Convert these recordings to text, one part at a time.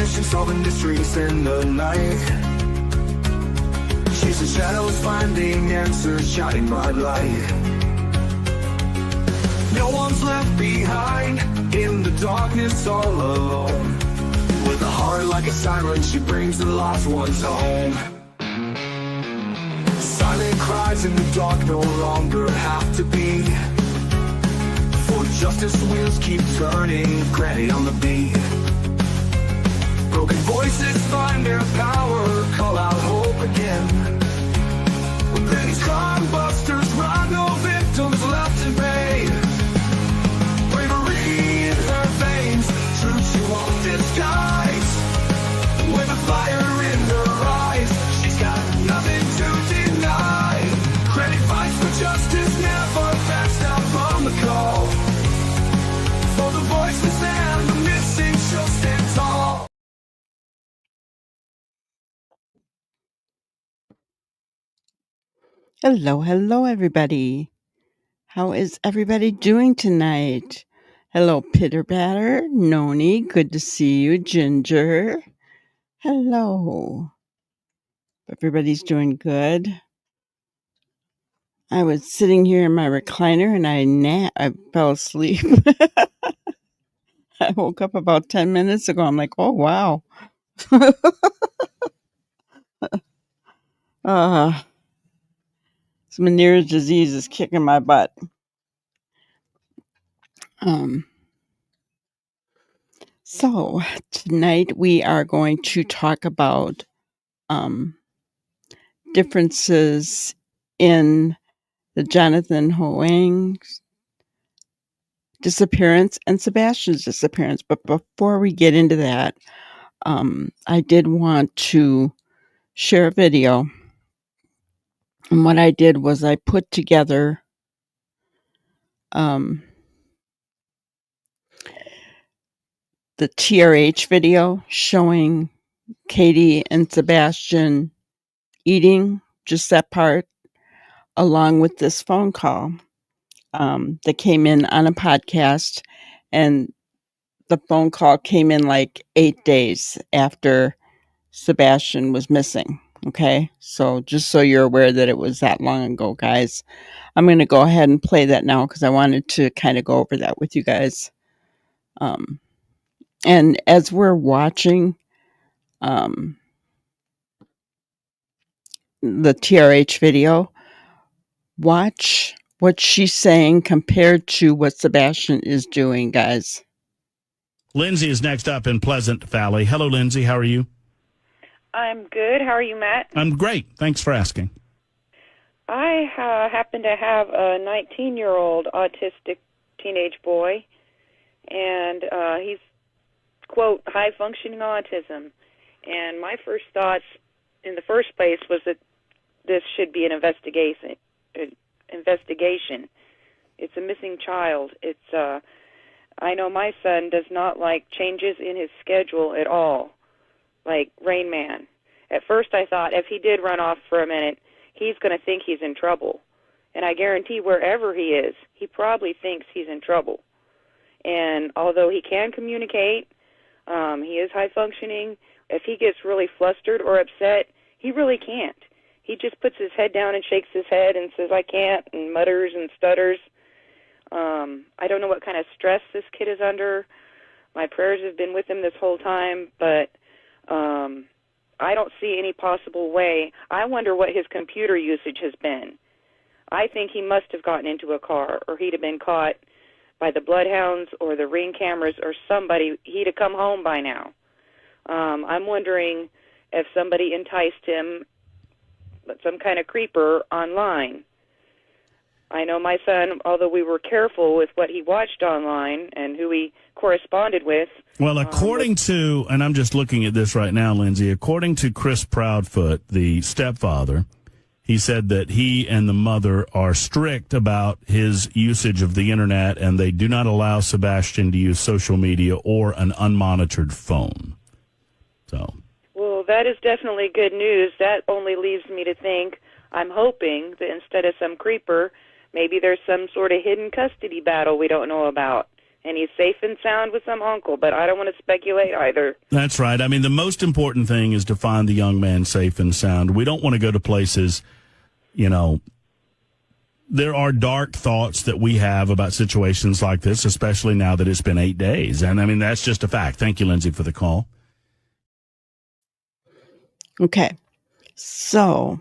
mission, solving mysteries in the night. Chasing shadows, finding answers, shining bright light. No one's left behind, in the darkness all alone. With a heart like a siren, she brings the lost ones home. Silent cries in the dark no longer have to be. For justice wheels keep turning, granny on the beat. Broken voices find their power, call out hope again. When Granny's crime busters run, no victims left in vain. Bravery in her veins, truth she won't disguise. With a fire in her eyes, she's got nothing to deny. Granny fights for justice, never backs down from the call. For the voiceless and the missing, she'll stand tall. Hello, everybody. How is everybody doing tonight? Hello, Pitter Patter, Noni, good to see you, Ginger. Hello. Everybody's doing good. I was sitting here in my recliner and I fell asleep. I woke up about 10 minutes ago. I'm like, oh, wow. Meniere's disease is kicking my butt. So tonight we are going to talk about differences in the Jonathan Hoang's disappearance and Sebastian's disappearance. But before we get into that, I did want to share a video. And what I did was I put together the TRH video showing Katie and Sebastian eating, just that part, along with this phone call that came in on a podcast. And the phone call came in like 8 days after Sebastian was missing. Okay, so just so you're aware that it was that long ago, guys. I'm going to go ahead and play that now because I wanted to kind of go over that with you guys. And as we're watching the TRH video, watch what she's saying compared to what Sebastian is doing, guys. Lindsay is next up in Pleasant Valley. Hello, Lindsay. How are you? I'm good. How are you, Matt? I'm great. Thanks for asking. I happen to have a 19-year-old autistic teenage boy, and he's, quote, high-functioning autism. And my first thoughts in the first place was that this should be an investigation. It's a missing child. I know my son does not like changes in his schedule at all, like Rain Man. At first I thought if he did run off for a minute, he's going to think he's in trouble. And I guarantee wherever he is, he probably thinks he's in trouble. And although he can communicate, he is high-functioning, if he gets really flustered or upset, he really can't. He just puts his head down and shakes his head and says, I can't, and mutters and stutters. I don't know what kind of stress this kid is under. My prayers have been with him this whole time, but I don't see any possible way. I wonder what his computer usage has been. I think he must have gotten into a car, or he'd have been caught by the bloodhounds or the ring cameras or somebody. He'd have come home by now. I'm wondering if somebody enticed him, some kind of creeper, online. I know my son, although we were careful with what he watched online and who he corresponded with. Well, according to, and I'm just looking at this right now, Lindsay, according to Chris Proudfoot, the stepfather, he said that he and the mother are strict about his usage of the internet, and they do not allow Sebastian to use social media or an unmonitored phone. So. Well, that is definitely good news. That only leaves me to think, I'm hoping that instead of some creeper, maybe there's some sort of hidden custody battle we don't know about, and he's safe and sound with some uncle, but I don't want to speculate either. That's right. I mean, the most important thing is to find the young man safe and sound. We don't want to go to places, you know, there are dark thoughts that we have about situations like this, especially now that it's been 8 days. And I mean, that's just a fact. Thank you, Lindsay, for the call. Okay. So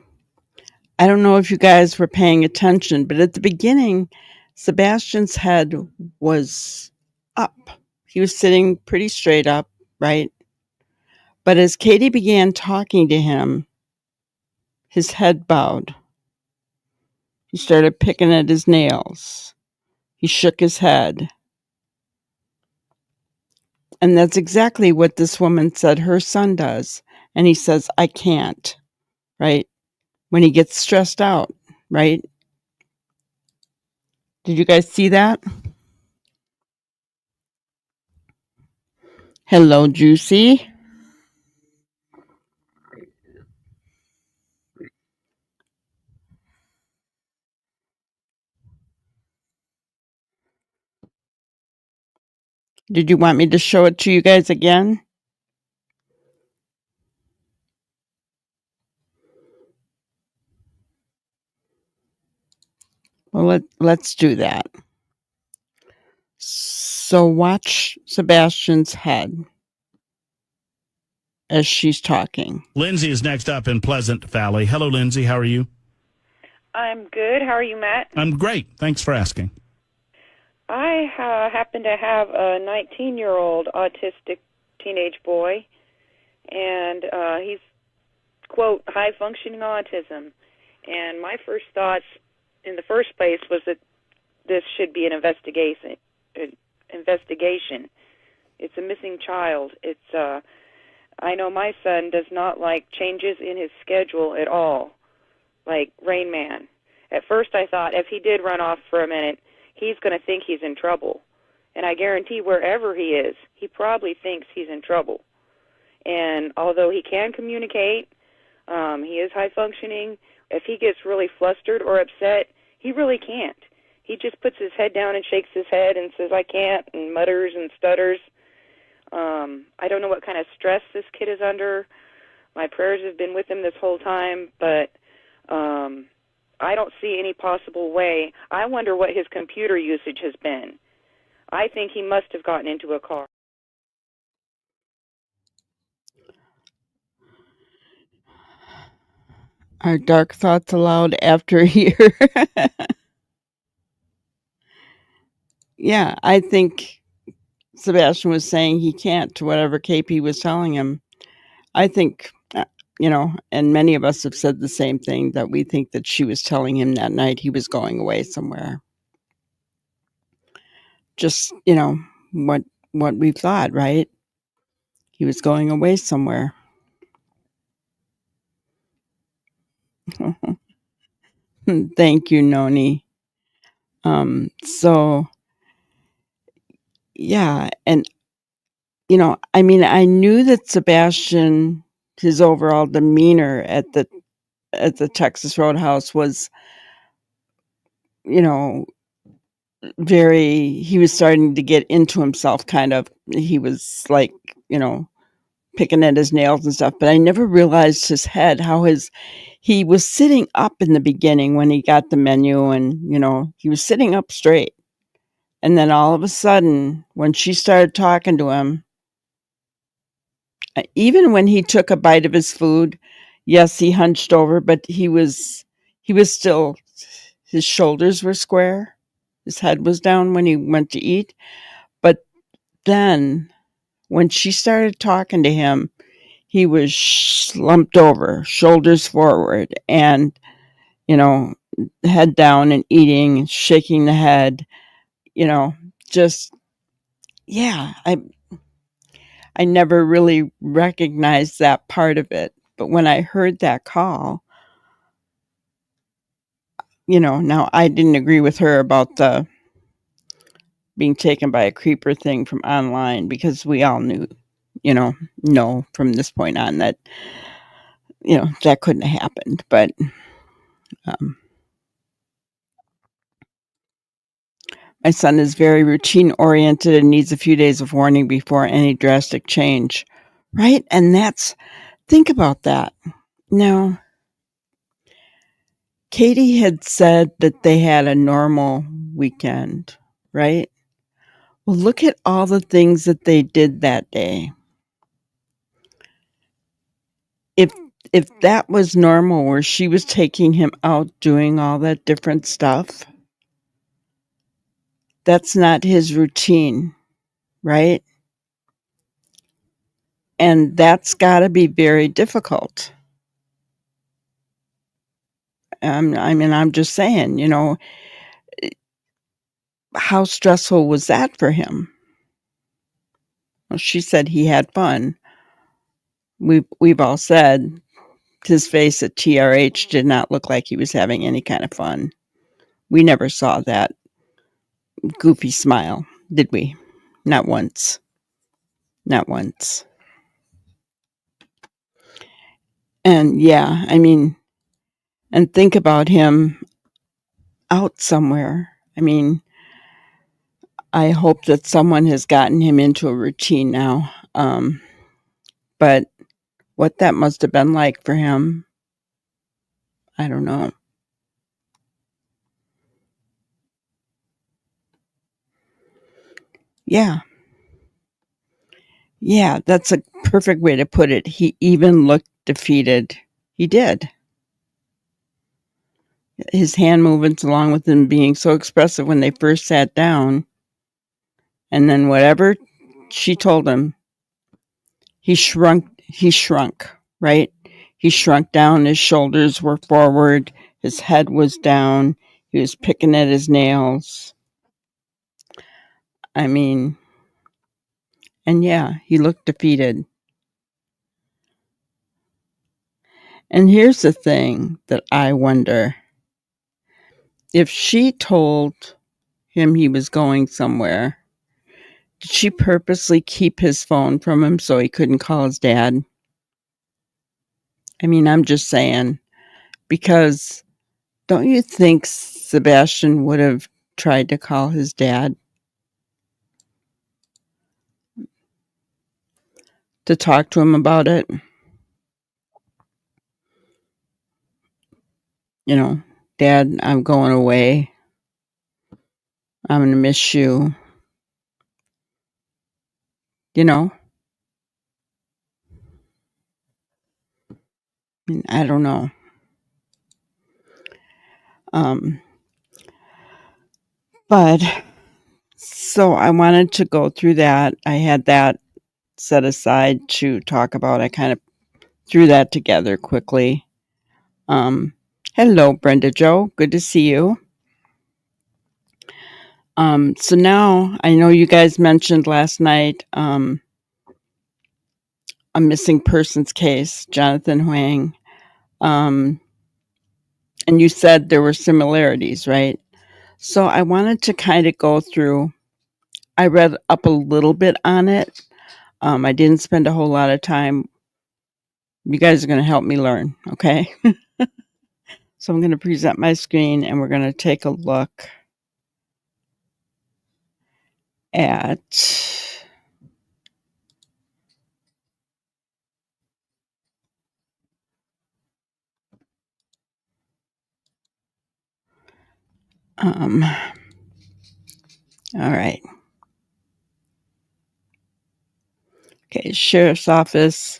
I don't know if you guys were paying attention, but at the beginning, Sebastian's head was up. He was sitting pretty straight up, right? But as Katie began talking to him, his head bowed. He started picking at his nails. He shook his head. And that's exactly what this woman said her son does. And he says, I can't, right? When he gets stressed out, right? Did you guys see that? Hello, Juicy. Did you want me to show it to you guys again? Well, let's do that. So watch Sebastian's head as she's talking. Lindsay is next up in Pleasant Valley. Hello, Lindsay. How are you? I'm good. How are you, Matt? I'm great. Thanks for asking. I happen to have a 19-year-old autistic teenage boy, and he's, quote, high-functioning autism. And my first thoughts in the first place was that this should be an investigation. It's a missing child. I know my son does not like changes in his schedule at all, like Rain Man. At first I thought if he did run off for a minute, he's going to think he's in trouble. And I guarantee wherever he is, he probably thinks he's in trouble. And although he can communicate, he is high-functioning, if he gets really flustered or upset, he really can't. He just puts his head down and shakes his head and says, I can't, and mutters and stutters. I don't know what kind of stress this kid is under. My prayers have been with him this whole time, but I don't see any possible way. I wonder what his computer usage has been. I think he must have gotten into a car. Are dark thoughts allowed after a year? Yeah, I think Sebastian was saying he can't to whatever KP was telling him. I think, and many of us have said the same thing, that we think that she was telling him that night he was going away somewhere. Just, what we thought, right? He was going away somewhere. Thank you, Noni. So, yeah, and, I knew that Sebastian, his overall demeanor at the Texas Roadhouse was, he was starting to get into himself, kind of. He was like, picking at his nails and stuff, but I never realized his head, he was sitting up in the beginning when he got the menu, and, he was sitting up straight. And then all of a sudden, when she started talking to him, even when he took a bite of his food, yes, he hunched over, but he was still, his shoulders were square. His head was down when he went to eat. But then when she started talking to him, he was slumped over, shoulders forward, and, head down and eating and shaking the head, just, yeah, I never really recognized that part of it. But when I heard that call, now I didn't agree with her about the being taken by a creeper thing from online, because we all knew, know from this point on that, that couldn't have happened. But My son is very routine oriented and needs a few days of warning before any drastic change. Right? And think about that. Now, Katie had said that they had a normal weekend, right? Well, look at all the things that they did that day. If that was normal, where she was taking him out doing all that different stuff, that's not his routine, right? And that's got to be very difficult. I'm just saying, how stressful was that for him? Well, she said he had fun. We've all said his face at TRH did not look like he was having any kind of fun. We never saw that goofy smile, did we? Not once. Not once. And yeah, and think about him out somewhere. I hope that someone has gotten him into a routine now. But what that must have been like for him, I don't know. Yeah. Yeah, that's a perfect way to put it. He even looked defeated. He did. His hand movements, along with him being so expressive when they first sat down, and then whatever she told him, he shrunk, right? He shrunk down, his shoulders were forward, his head was down, he was picking at his nails. And yeah, he looked defeated. And here's the thing that I wonder. If she told him he was going somewhere, did she purposely keep his phone from him so he couldn't call his dad? I'm just saying, because don't you think Sebastian would have tried to call his dad to talk to him about it? Dad, I'm going away. I'm going to miss you. I don't know. But so I wanted to go through that. I had that set aside to talk about. I kind of threw that together quickly. Hello, Brenda Jo. Good to see you. So now I know you guys mentioned last night a missing persons case, Jonathan Huang. And you said there were similarities, right? So I wanted to kind of go through. I read up a little bit on it. I didn't spend a whole lot of time. You guys are going to help me learn, okay? So I'm going to present my screen and we're going to take a look at all right. Okay, Sheriff's Office.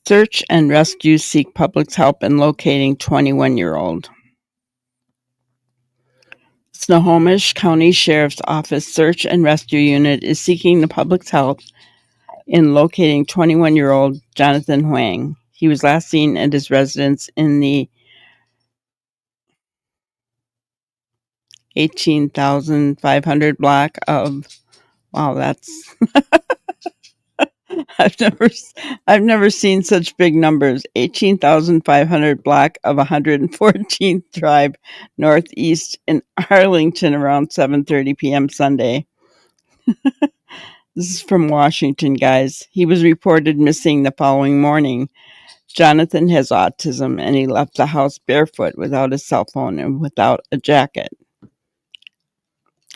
Search and rescue seek public's help in locating 21-year-old. Snohomish County Sheriff's Office Search and Rescue Unit is seeking the public's help in locating 21-year-old Jonathan Huang. He was last seen at his residence in the 18,500 block of, wow, that's I've never seen such big numbers. 18,500 block of 114th Drive Northeast in Arlington around 7:30 p.m. Sunday. This is from Washington, guys. He was reported missing the following morning. Jonathan has autism and he left the house barefoot without a cell phone and without a jacket.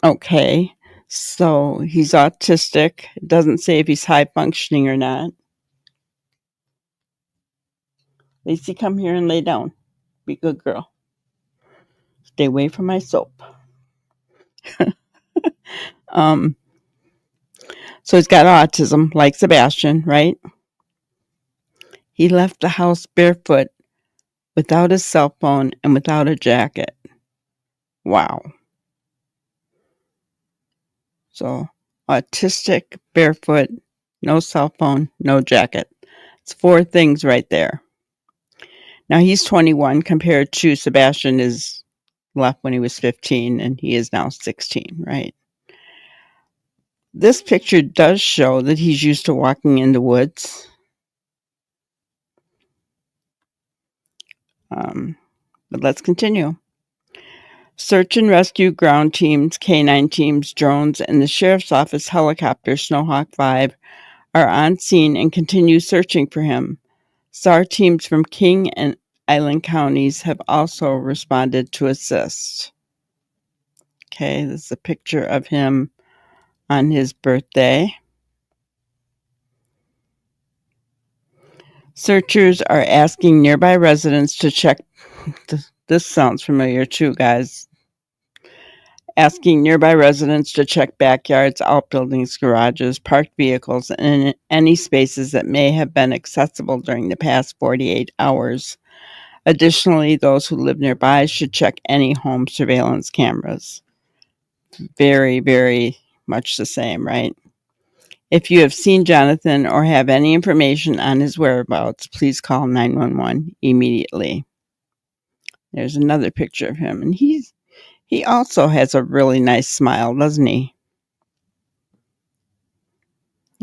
Okay, so he's autistic. It doesn't say if he's high functioning or not. Lacey, come here and lay down. Be a good girl. Stay away from my soap. So he's got autism, like Sebastian, right? He left the house barefoot, without his cell phone, and without a jacket. Wow. So autistic, barefoot, no cell phone, no jacket. It's 4 things right there. Now he's 21 compared to Sebastian is left when he was 15 and he is now 16, right? This picture does show that he's used to walking in the woods. But let's continue. Search and rescue ground teams, K9 teams, drones, and the sheriff's office helicopter Snowhawk 5 are on scene and continue searching for him. SAR teams from King and Island counties have also responded to assist. Okay, this is a picture of him on his birthday. Searchers are asking nearby residents to check. This sounds familiar too, guys. Asking nearby residents to check backyards, outbuildings, garages, parked vehicles, and any spaces that may have been accessible during the past 48 hours. Additionally, those who live nearby should check any home surveillance cameras. Very, very much the same, right? If you have seen Jonathan or have any information on his whereabouts, please call 911 immediately. There's another picture of him, and he also has a really nice smile, doesn't he?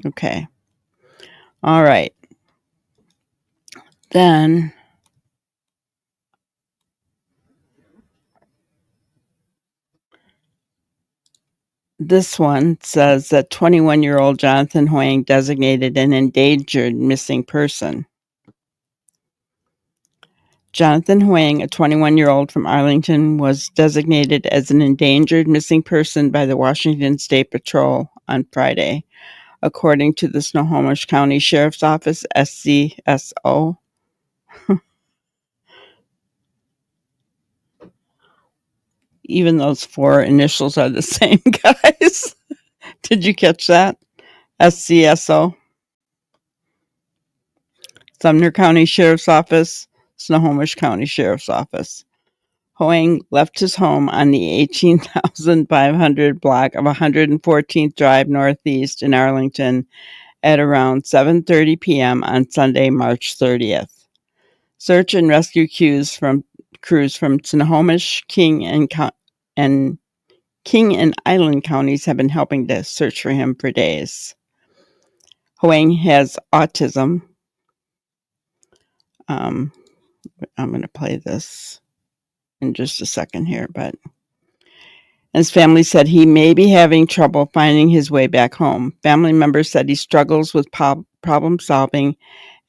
Okay. All right. Then this one says that 21-year-old Jonathan Huang designated an endangered missing person. Jonathan Huang, a 21-year-old from Arlington, was designated as an endangered missing person by the Washington State Patrol on Friday, according to the Snohomish County Sheriff's Office, SCSO. Even those 4 initials are the same, guys. Did you catch that? SCSO. Sumner County Sheriff's Office, Snohomish County Sheriff's Office. Huang left his home on the 18,500 block of 114th Drive Northeast in Arlington at around 7:30 p.m. on Sunday, March 30th. Search and rescue crews from Snohomish, King and Island counties have been helping to search for him for days. Huang has autism. I'm going to play this in just a second here, but his family said he may be having trouble finding his way back home. Family members said he struggles with problem solving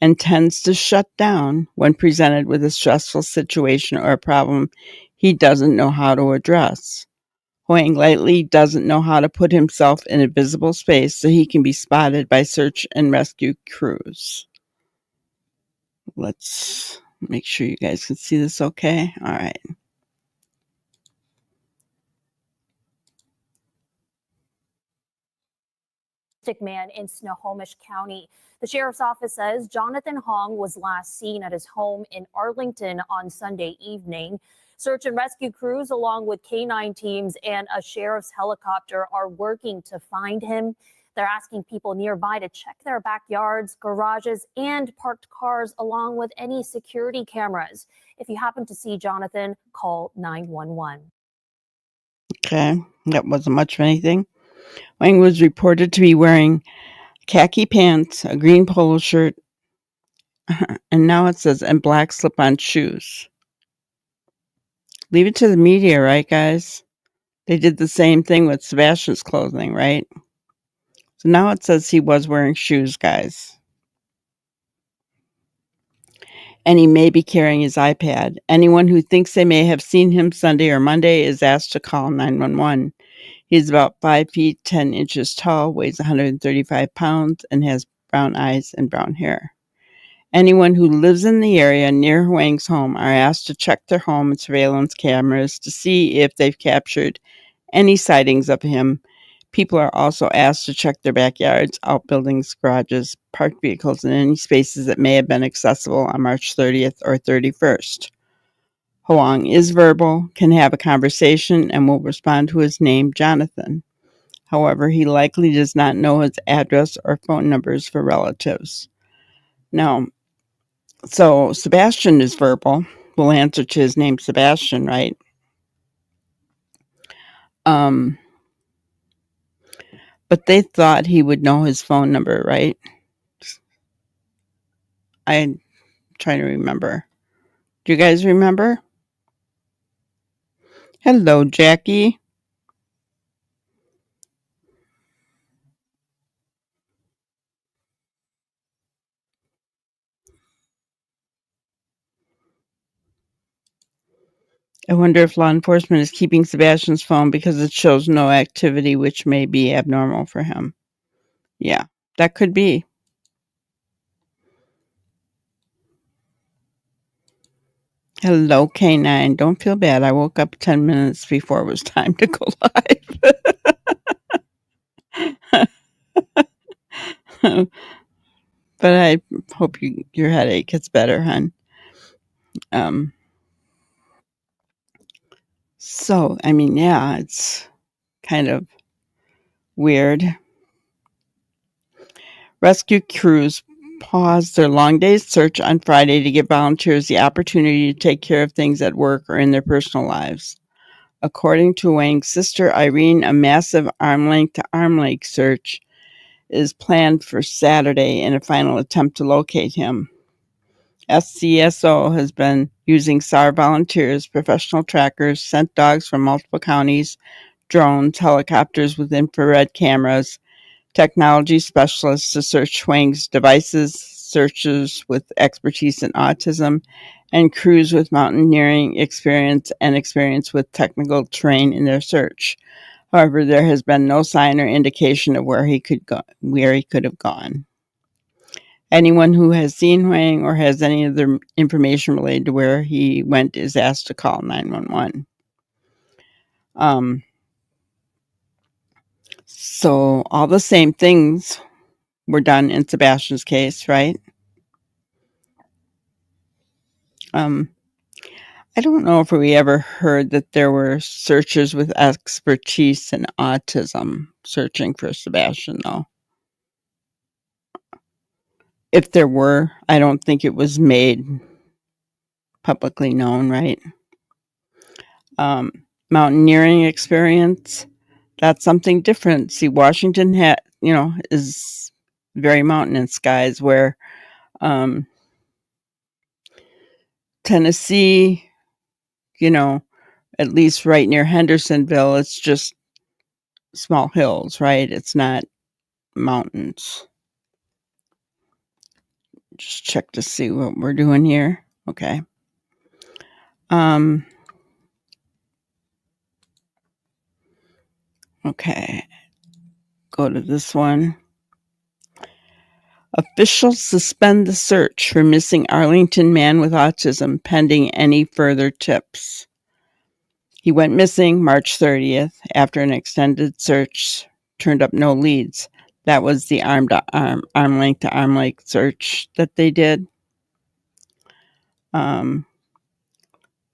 and tends to shut down when presented with a stressful situation or a problem he doesn't know how to address. Huang likely doesn't know how to put himself in a visible space so he can be spotted by search and rescue crews. Let's make sure you guys can see this okay. All right. Man in Snohomish County. The sheriff's office says Jonathan Hong was last seen at his home in Arlington on Sunday evening. Search and rescue crews, along with K9 teams and a sheriff's helicopter, are working to find him. They're asking people nearby to check their backyards, garages, and parked cars, along with any security cameras. If you happen to see Jonathan, call 911. Okay, that wasn't much of anything. Wang was reported to be wearing khaki pants, a green polo shirt, and now it says, and black slip-on shoes. Leave it to the media, right, guys? They did the same thing with Sebastian's clothing, right? So now it says he was wearing shoes, guys. And he may be carrying his iPad. Anyone who thinks they may have seen him Sunday or Monday is asked to call 911. He's about 5 feet 10 inches tall, weighs 135 pounds, and has brown eyes and brown hair. Anyone who lives in the area near Huang's home are asked to check their home and surveillance cameras to see if they've captured any sightings of him. People are also asked to check their backyards, outbuildings, garages, parked vehicles, and any spaces that may have been accessible on March 30th or 31st. Huang is verbal, can have a conversation, and will respond to his name, Jonathan. However, he likely does not know his address or phone numbers for relatives. Now, so Sebastian is verbal. We'll answer to his name, Sebastian, right? But they thought he would know his phone number, right? I'm trying to remember. Do you guys remember? Hello, Jackie. I wonder if law enforcement is keeping Sebastian's phone because it shows no activity, which may be abnormal for him. Yeah, that could be. Hello, K9. Don't feel bad. I woke up 10 minutes before it was time to go live. But I hope your headache gets better, hon. So, I mean, yeah, it's kind of weird. Rescue crews paused their long day's search on Friday to give volunteers the opportunity to take care of things at work or in their personal lives. According to Wang's sister, Irene, a massive arm-length-to-arm-length search is planned for Saturday in a final attempt to locate him. SCSO has been using SAR volunteers, professional trackers, scent dogs from multiple counties, drones, helicopters with infrared cameras, technology specialists to search Huang's devices, searchers with expertise in autism, and crews with mountaineering experience and experience with technical terrain in their search. However, there has been no sign or indication of where he could have gone. Anyone who has seen Huang or has any other information related to where he went is asked to call 911. So all the same things were done in Sebastian's case, right? I don't know if we ever heard that there were searchers with expertise in autism searching for Sebastian, though. If there were, I don't think it was made publicly known, right? Mountaineering experience, that's something different. See, Washington is very mountainous skies, where Tennessee, at least right near Hendersonville, it's just small hills, right? It's not mountains. Just check to see what we're doing here. Okay. Okay. Go to this one. Officials suspend the search for missing Arlington man with autism pending any further tips. He went missing March 30th after an extended search turned up no leads. That was the arm-length-to-arm length search that they did. Let's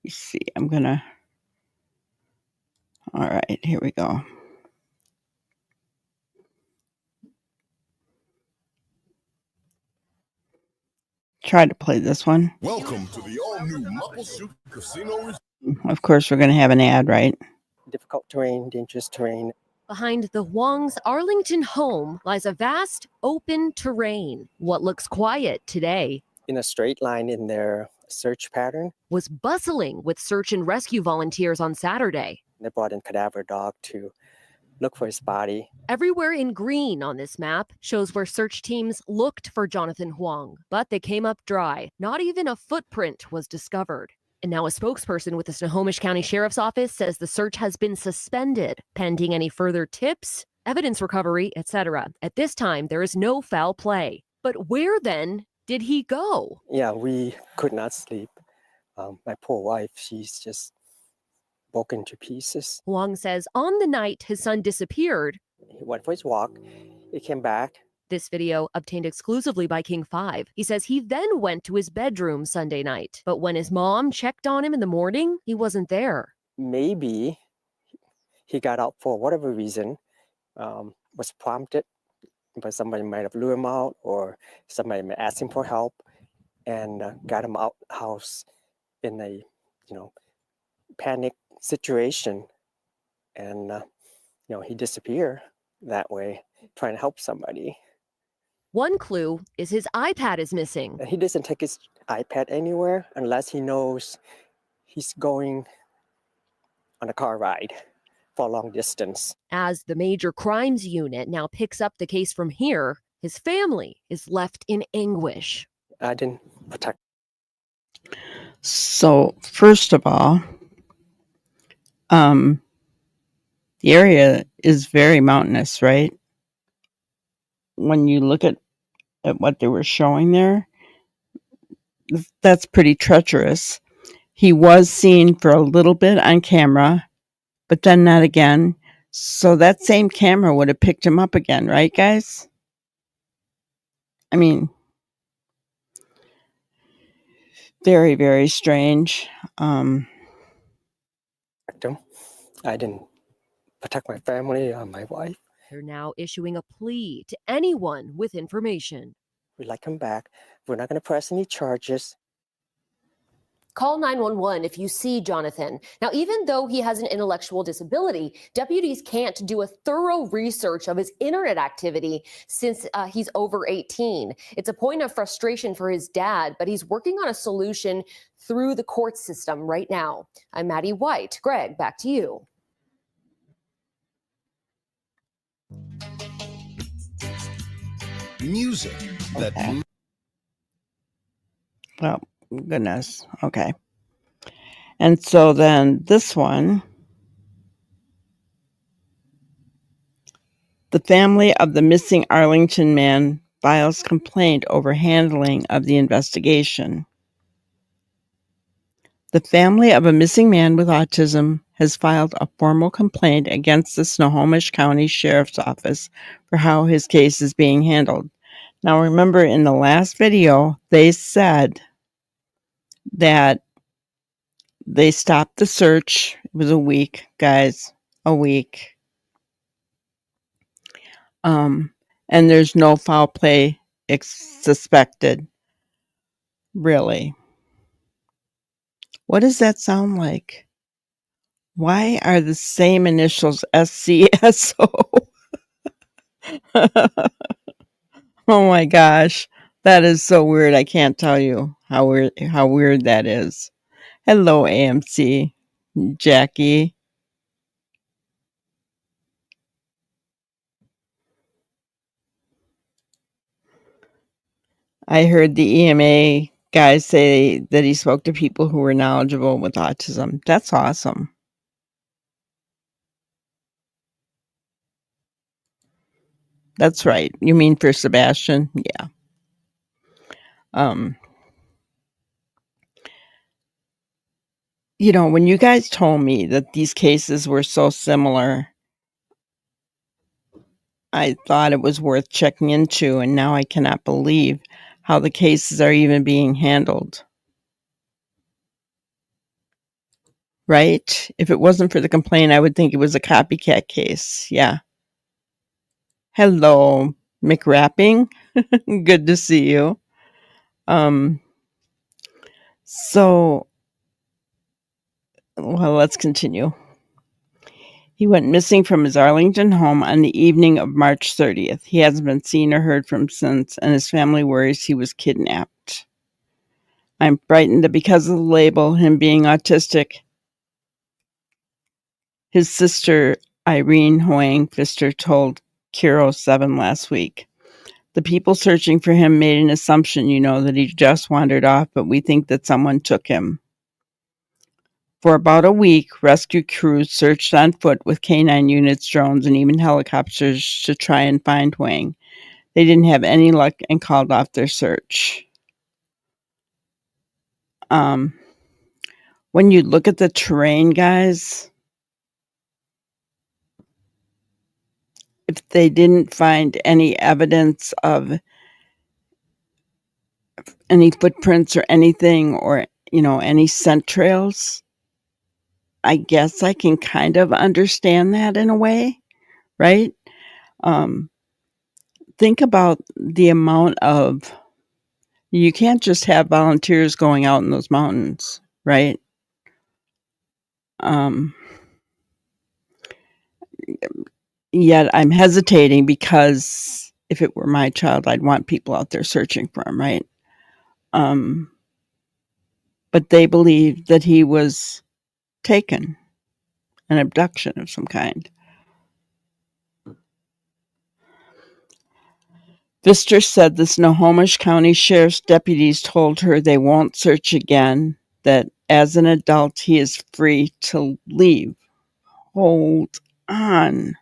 see. All right, here we go. Try to play this one. Welcome to the all-new Mupplesuit Casino. Of course, we're going to have an ad, right? Difficult terrain, dangerous terrain. Behind the Huang's Arlington home lies a vast, open terrain. What looks quiet today In a straight line in their search pattern. Was bustling with search and rescue volunteers on Saturday. They brought in cadaver dog to look for his body. Everywhere in green on this map shows where search teams looked for Jonathan Huang, but they came up dry. Not even a footprint was discovered. And now a spokesperson with the Snohomish County Sheriff's Office says the search has been suspended pending any further tips, evidence recovery, etc. At this time, there is no foul play. But where then did he go? Yeah, we could not sleep. My poor wife, she's just broken to pieces. Huang says on the night his son disappeared. He went for his walk. He came back. This video obtained exclusively by King 5. He says he then went to his bedroom Sunday night. But when his mom checked on him in the morning, he wasn't there. Maybe he got out for whatever reason, was prompted, but somebody might have lured him out or somebody might ask him for help and got him out the house in a, panic situation. And, he disappeared that way, trying to help somebody. One clue is his iPad is missing. He doesn't take his iPad anywhere unless he knows he's going on a car ride for a long distance. As the Major Crimes Unit now picks up the case from here, his family is left in anguish. I didn't protect. So, first of all, the area is very mountainous, right? When you look at what they were showing there, that's pretty treacherous. He was seen for a little bit on camera, but then not again. So that same camera would have picked him up again, right, guys? I mean, very, very strange. him. I didn't protect my family or my wife. They're now issuing a plea to anyone with information. We'd like him back. We're not going to press any charges. Call 911 if you see Jonathan. Now, even though he has an intellectual disability, deputies can't do a thorough research of his internet activity since he's over 18. It's a point of frustration for his dad, but he's working on a solution through the court system right now. I'm Maddie White. Greg, back to you. Music that Okay. Oh, goodness. Okay. And so then this one, the family of the missing Arlington man files complaint over handling of the investigation. The family of a missing man with autism has filed a formal complaint against the Snohomish County Sheriff's Office for how his case is being handled. Now, remember in the last video, they said that they stopped the search. It was a week, guys, a week. And there's no foul play suspected. Really. What does that sound like? Why are the same initials SCSO? Oh my gosh. That is so weird. I can't tell you how weird that is. Hello, AMC. Jackie. I heard the EMA guy say that he spoke to people who were knowledgeable with autism. That's awesome. That's right. You mean for Sebastian? Yeah. When you guys told me that these cases were so similar, I thought it was worth checking into, and now I cannot believe how the cases are even being handled. Right? If it wasn't for the complaint, I would think it was a copycat case. Yeah. Hello, McWrapping. Good to see you. Let's continue. He went missing from his Arlington home on the evening of March 30th. He hasn't been seen or heard from since, and his family worries he was kidnapped. I'm frightened that because of the label, him being autistic, his sister, Irene Hoang Pfister, told Kiro 7 last week. The people searching for him made an assumption, that he just wandered off, but we think that someone took him. For about a week, rescue crews searched on foot with canine units, drones, and even helicopters to try and find Huang. They didn't have any luck and called off their search. When you look at the terrain, guys, if they didn't find any evidence of any footprints or anything, or, any scent trails, I guess I can kind of understand that in a way, right? Think about the amount of, you can't just have volunteers going out in those mountains, right? Yet I'm hesitating because if it were my child, I'd want people out there searching for him, right? But they believe that he was taken, an abduction of some kind. Pfister said the Snohomish County Sheriff's deputies told her they won't search again, that as an adult he is free to leave. Hold on.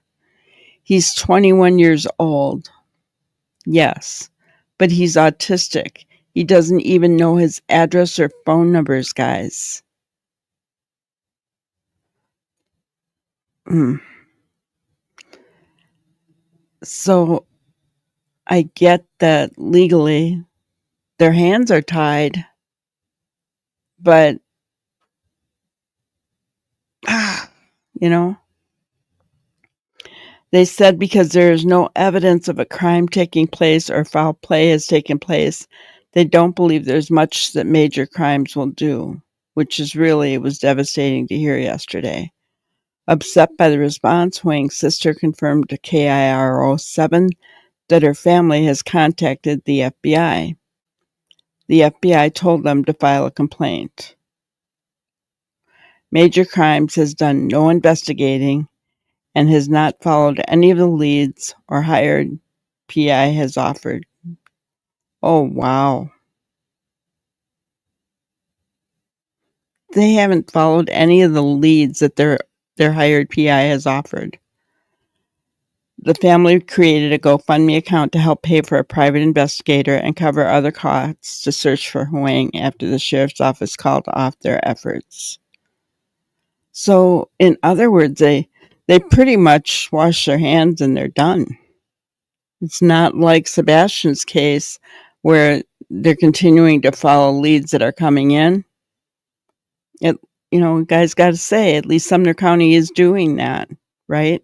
He's 21 years old. Yes, but he's autistic. He doesn't even know his address or phone numbers, guys. So I get that legally their hands are tied, but, they said because there is no evidence of a crime taking place or foul play has taken place, they don't believe there's much that major crimes will do, which is really, it was devastating to hear yesterday. Upset by the response, Huang's sister confirmed to KIRO 7 that her family has contacted the FBI. The FBI told them to file a complaint. Major Crimes has done no investigating and has not followed any of the leads or hired PI has offered. Oh, wow. They haven't followed any of the leads that their hired PI has offered. The family created a GoFundMe account to help pay for a private investigator and cover other costs to search for Huang after the sheriff's office called off their efforts. So, in other words, they pretty much wash their hands and they're done. It's not like Sebastian's case where they're continuing to follow leads that are coming in. Guys got to say, at least Sumner County is doing that, right?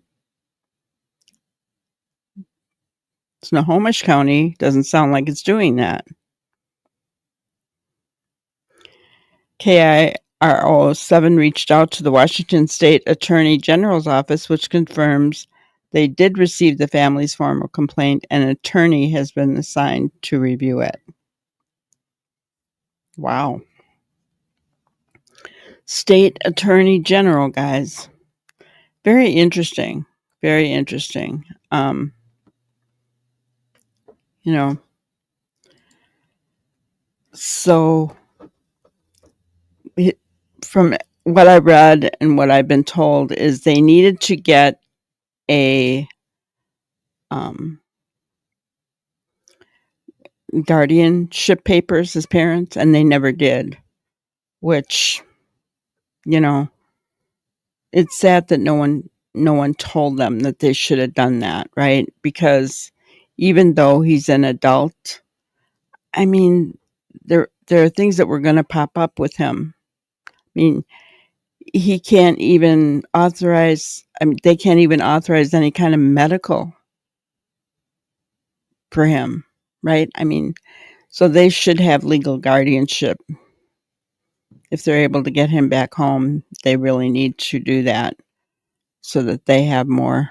Snohomish County doesn't sound like it's doing that. KIRO 7 reached out to the Washington State Attorney General's office, which confirms they did receive the family's formal complaint and an attorney has been assigned to review it. Wow. State Attorney General, guys. Very interesting. Very interesting. So from what I read and what I've been told is they needed to get a guardianship papers as parents, and they never did, which, it's sad that no one told them that they should have done that, right? Because even though he's an adult, I mean, there are things that were going to pop up with him. I mean, he can't even authorize, they can't even authorize any kind of medical for him, right? I mean, so they should have legal guardianship. If they're able to get him back home, they really need to do that so that they have more.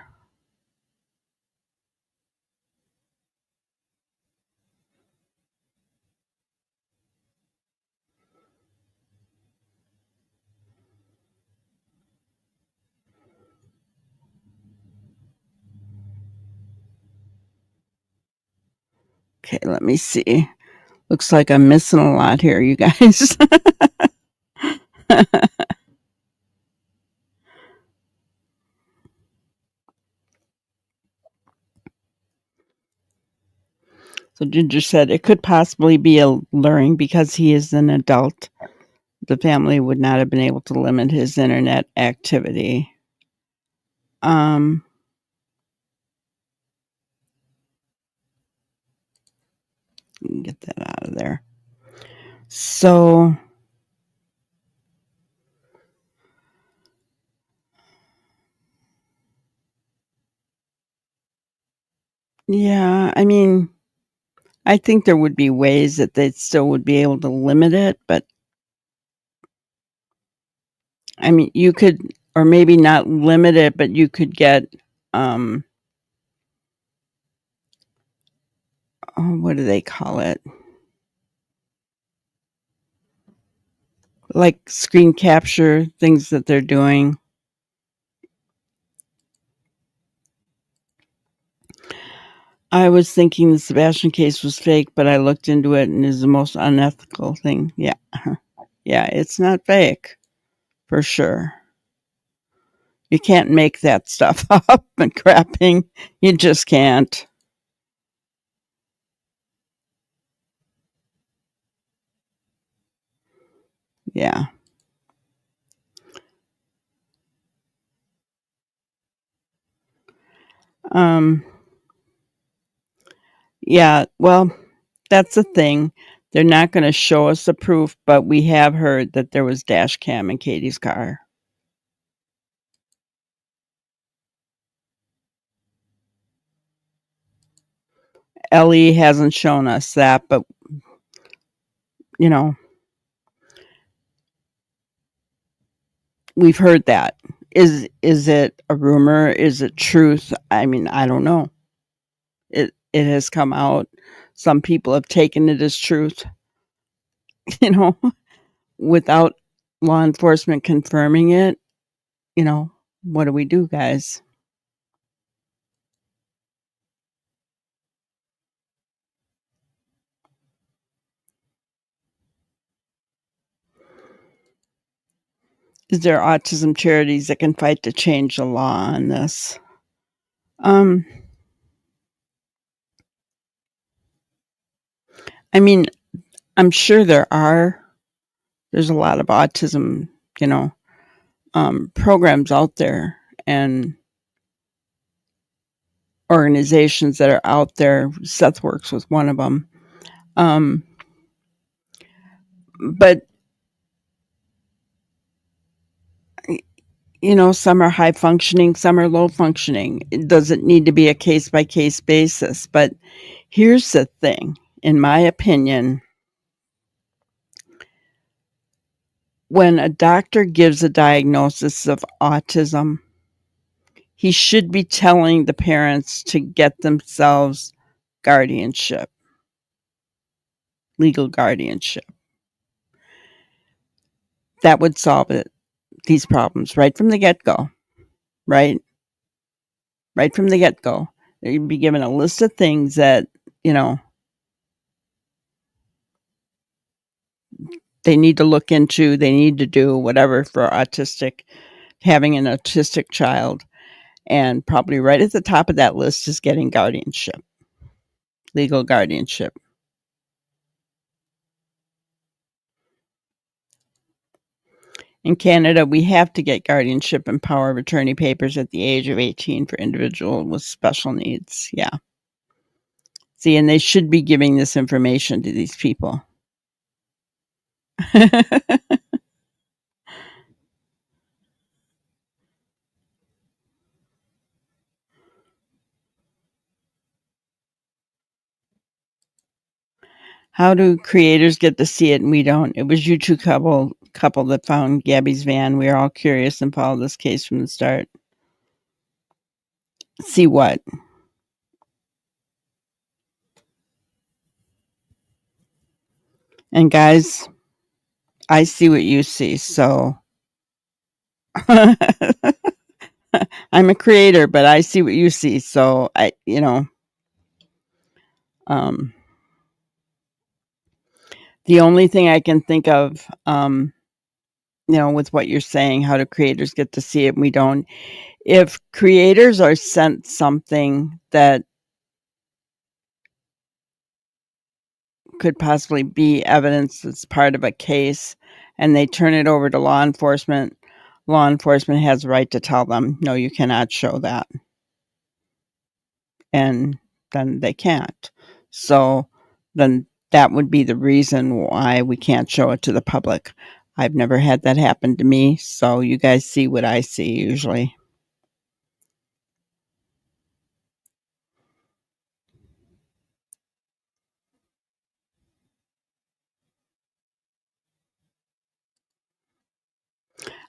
Okay, let me see. Looks like I'm missing a lot here, you guys. So Ginger said it could possibly be alluring because he is an adult. The family would not have been able to limit his internet activity. Get that out of there. So yeah, I mean, I think there would be ways that they still would be able to limit it, but I mean, you could, or maybe not limit it, but you could get, what do they call it? Like screen capture things that they're doing. I was thinking the Sebastian case was fake, but I looked into it and is the most unethical thing. Yeah. Yeah, it's not fake, for sure. You can't make that stuff up and crapping. You just can't. Yeah. Yeah, well, that's the thing. They're not going to show us the proof, but we have heard that there was dash cam in Katie's car. Ellie hasn't shown us that, but you know, we've heard that. Is it a rumor? Is it truth? I mean, I don't know. It has come out. Some people have taken it as truth, you know, without law enforcement confirming it. You know, what do we do, guys? Is there autism charities that can fight to change the law on this? I mean, I'm sure there's a lot of autism, you know, programs out there and organizations that are out there. Seth works with one of them. But, you know, some are high functioning, some are low functioning. It doesn't need to be a case by case basis. But here's the thing, in my opinion, when a doctor gives a diagnosis of autism, he should be telling the parents to get themselves guardianship, legal guardianship. That would solve these problems right from the get-go, right? Right from the get-go. You'd be given a list of things that, you know, they need to look into, they need to do whatever for having an autistic child. And probably right at the top of that list is getting guardianship, legal guardianship. In Canada, we have to get guardianship and power of attorney papers at the age of 18 for individuals with special needs. Yeah. See, and they should be giving this information to these people. How do creators get to see it and we don't? It was you two couple that found Gabby's van. We are all curious and followed this case from the start. See what? And guys, I see what you see, so I'm a creator, but I see what you see, so the only thing I can think of, with what you're saying, how do creators get to see it and we don't? If creators are sent something that could possibly be evidence that's part of a case and they turn it over to law enforcement has the right to tell them, no, you cannot show that. And then they can't. So then that would be the reason why we can't show it to the public. I've never had that happen to me, so you guys see what I see usually.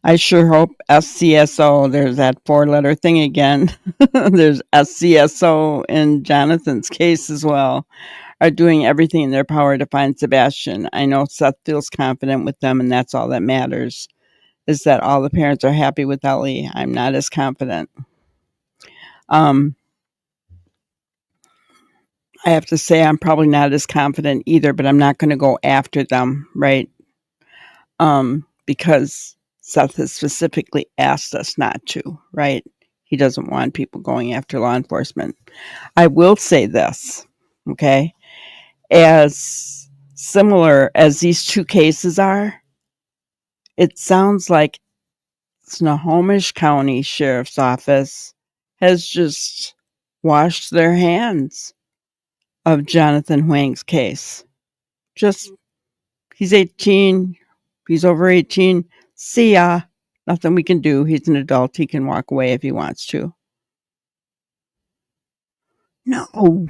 I sure hope SCSO, there's that 4-letter thing again. There's SCSO in Jonathan's case as well, are doing everything in their power to find Sebastian. I know Seth feels confident with them, and that's all that matters, is that all the parents are happy with Ellie. I'm not as confident. I have to say I'm probably not as confident either, but I'm not going to go after them, right? Because Seth has specifically asked us not to, right? He doesn't want people going after law enforcement. I will say this, okay? As similar as these two cases are, it sounds like Snohomish County Sheriff's Office has just washed their hands of Jonathan Huang's case. Just, he's 18, he's over 18, see ya. Nothing we can do. He's an adult. He can walk away if he wants to. No.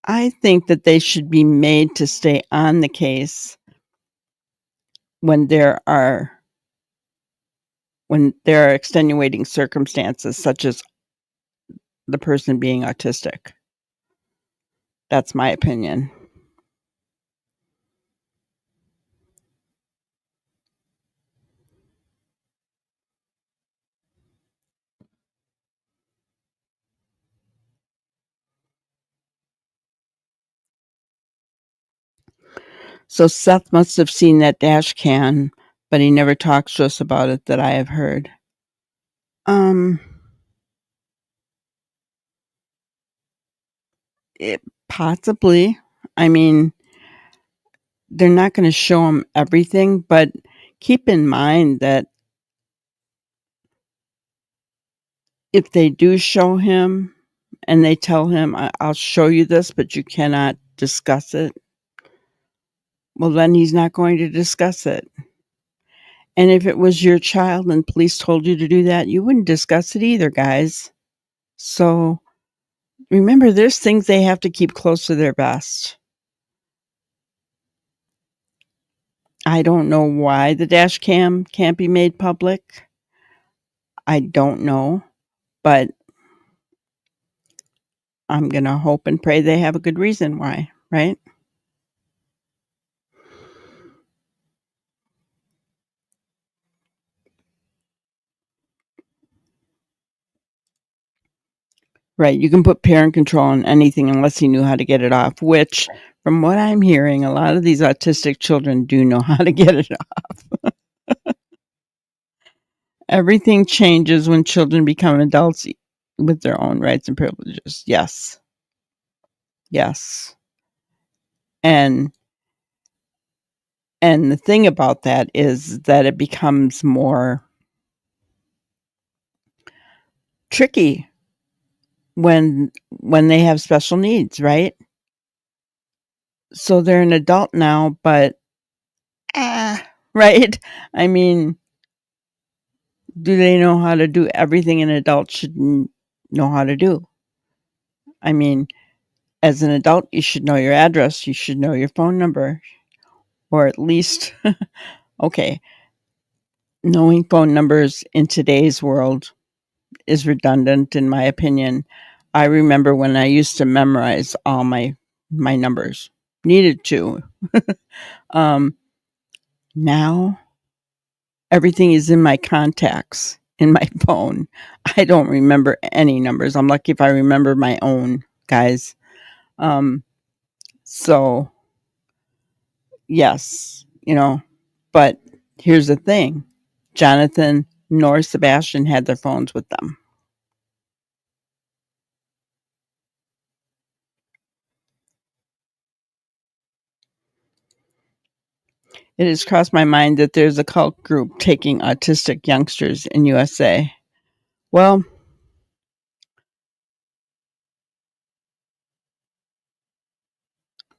I think that they should be made to stay on the case when there are extenuating circumstances, such as the person being autistic. That's my opinion. So Seth must have seen that dash cam, but he never talks to us about it that I have heard. Possibly. I mean, they're not going to show him everything, but keep in mind that if they do show him and they tell him, I'll show you this, but you cannot discuss it, well, then he's not going to discuss it. And if it was your child and police told you to do that, you wouldn't discuss it either, guys. So remember, there's things they have to keep close to their vest. I don't know why the dash cam can't be made public. I don't know, but I'm going to hope and pray they have a good reason why, right? Right. You can put parent control on anything unless he knew how to get it off, which, from what I'm hearing, a lot of these autistic children do know how to get it off. Everything changes when children become adults with their own rights and privileges. Yes. Yes. And the thing about that is that it becomes more tricky when they have special needs, right? So they're an adult now, but right? I mean, do they know how to do everything an adult should know how to do? I mean, as an adult, you should know your address, you should know your phone number, or at least, okay, knowing phone numbers in today's world is redundant, in my opinion. I remember when I used to memorize all my numbers, needed to. Now, everything is in my contacts in my phone. I don't remember any numbers. I'm lucky if I remember my own, guys. So, yes, but here's the thing. Jonathan nor Sebastian had their phones with them. It has crossed my mind that there's a cult group taking autistic youngsters in USA. Well,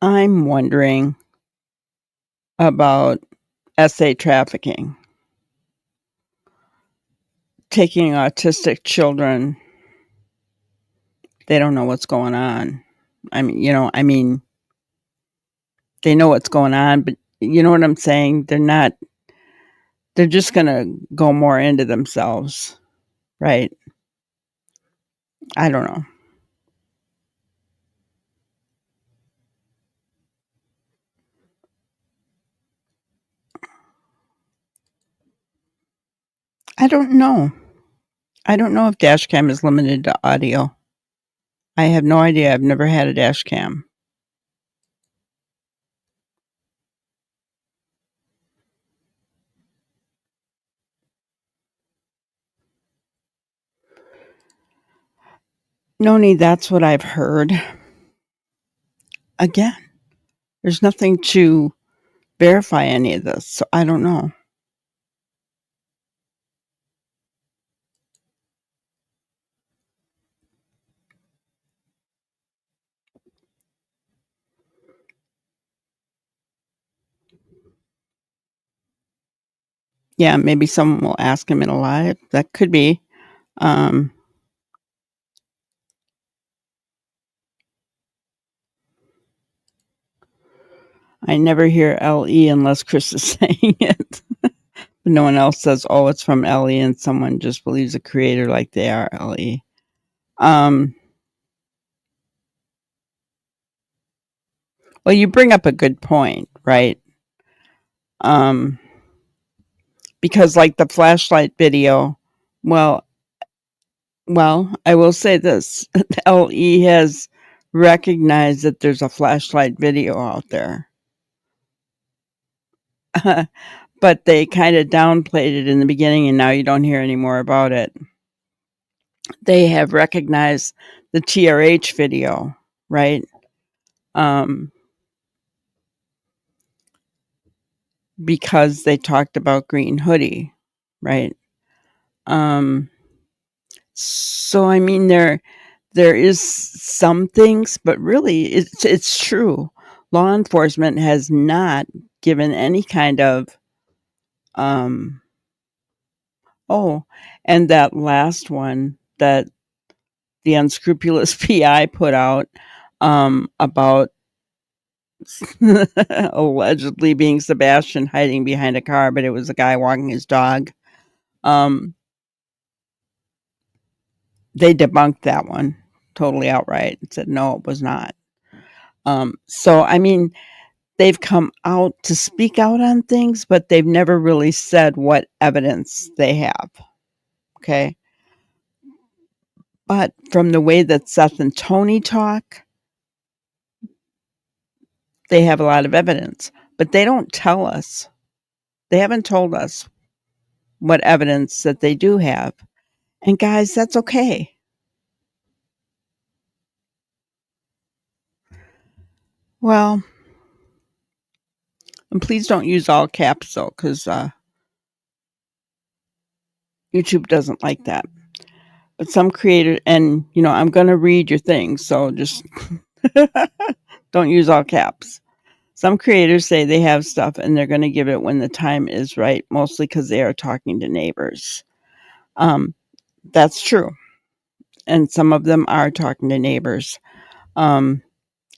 I'm wondering about SA trafficking, taking autistic children. They don't know what's going on. I mean, they know what's going on, but you know what I'm saying? They're just going to go more into themselves, right? I don't know. I don't know. I don't know if dash cam is limited to audio. I have no idea. I've never had a dash cam. Noni, that's what I've heard. Again, there's nothing to verify any of this, so I don't know. Yeah, maybe someone will ask him in a live. That could be. I never hear LE unless Chris is saying it. But no one else says, oh, it's from LE, and someone just believes a creator like they are LE. Well, you bring up a good point, right? Because like the flashlight video, well, I will say this. LE has recognized that there's a flashlight video out there. But they kind of downplayed it in the beginning, and now you don't hear any more about it. They have recognized the TRH video, right? Because they talked about Green Hoodie, right? So I mean, there is some things, but really, it's true. Law enforcement has not given any kind of oh, and that last one that the unscrupulous PI put out about allegedly being Sebastian hiding behind a car, but it was a guy walking his dog. They debunked that one totally outright and said, no, it was not. So, I mean, they've come out to speak out on things, but they've never really said what evidence they have. Okay. But from the way that Seth and Tony talk, they have a lot of evidence, but they don't tell us. They haven't told us what evidence that they do have. And guys, that's okay. Well, and please don't use all caps though, because YouTube doesn't like that. But some creators, and I'm going to read your thing, so just don't use all caps. Some creators say they have stuff and they're going to give it when the time is right, mostly because they are talking to neighbors. That's true. And some of them are talking to neighbors.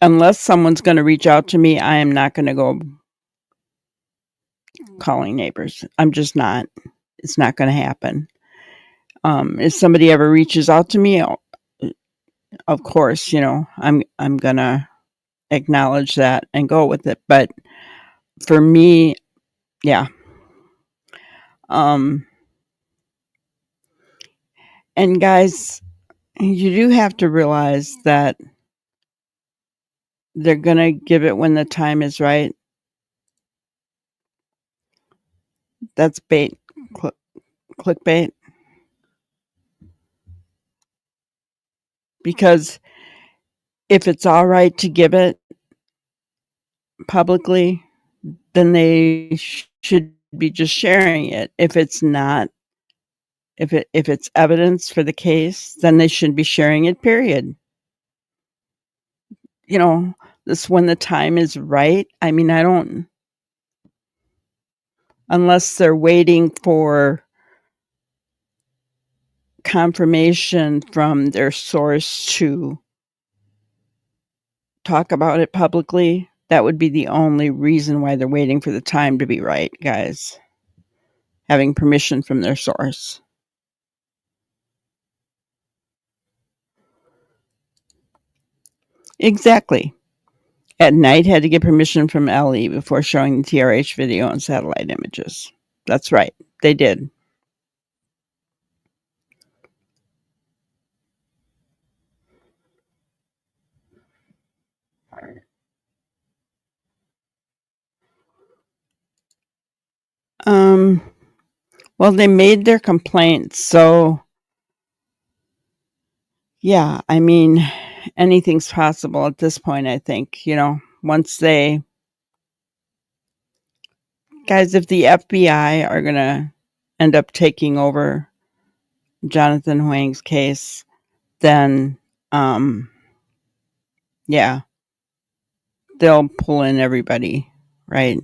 Unless someone's going to reach out to me, I am not going to go calling neighbors. I'm just not. It's not going to happen. If somebody ever reaches out to me, of course, I'm going to acknowledge that and go with it. But for me, yeah. And guys, you do have to realize that they're going to give it when the time is right. That's bait, clickbait. Because if it's all right to give it publicly, then they should be just sharing it. If it's not, if it's evidence for the case, then they shouldn't be sharing it, period. This when the time is right. I mean, I don't, unless they're waiting for confirmation from their source to talk about it publicly. That would be the only reason why they're waiting for the time to be right, guys. Having permission from their source. Exactly. At night, had to get permission from LE before showing the TRH video and satellite images. That's right. They did. Well, they made their complaints, so yeah, I mean, anything's possible at this point, I think, once they, guys, if the FBI are going to end up taking over Jonathan Huang's case, then, yeah, they'll pull in everybody, right?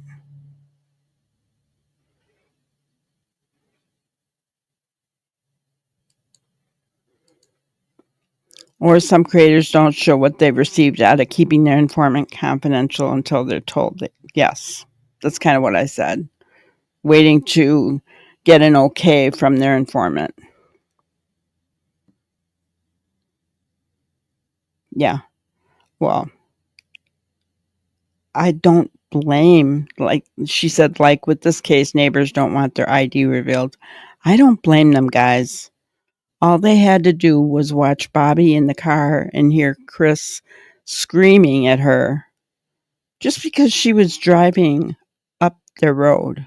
Or some creators don't show what they've received out of keeping their informant confidential until they're told that, yes, that's kind of what I said. Waiting to get an okay from their informant. Yeah. Well, I don't blame, like she said, like with this case, neighbors don't want their ID revealed. I don't blame them, guys. All they had to do was watch Bobby in the car and hear Chris screaming at her just because she was driving up their road.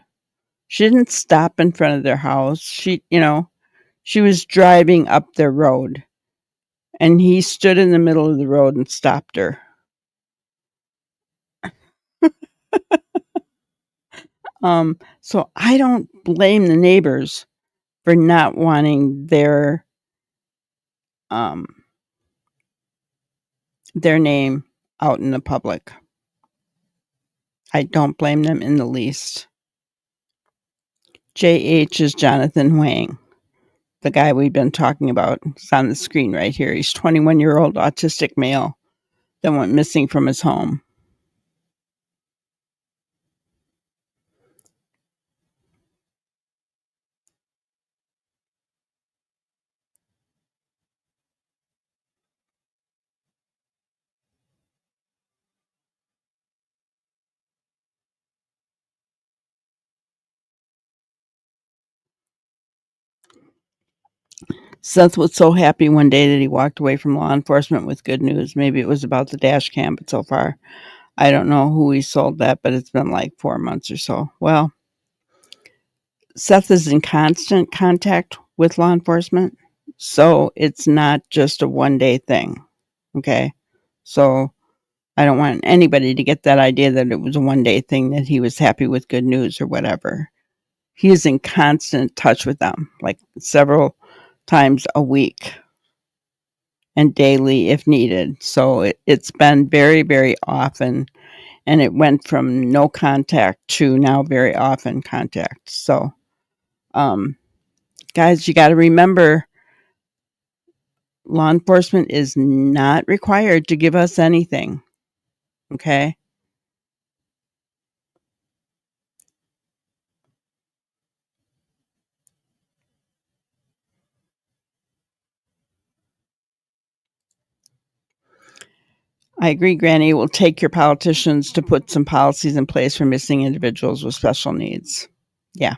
She didn't stop in front of their house. She was driving up their road and he stood in the middle of the road and stopped her. So I don't blame the neighbors for not wanting their name out in the public. I don't blame them in the least. JH is Jonathan Huang, the guy we've been talking about. It's on the screen right here. He's 21-year-old autistic male that went missing from his home. Seth was so happy one day that he walked away from law enforcement with good news. Maybe it was about the dash cam, but so far, I don't know who he sold that, but it's been like 4 months or so. Well, Seth is in constant contact with law enforcement, so it's not just a one-day thing, okay? So I don't want anybody to get that idea that it was a one-day thing, that he was happy with good news or whatever. He is in constant touch with them, like several times a week and daily if needed. So it's been very, very often, and it went from no contact to now very often contact. So, guys, you got to remember, law enforcement is not required to give us anything, okay? I agree, Granny. It will take your politicians to put some policies in place for missing individuals with special needs. Yeah.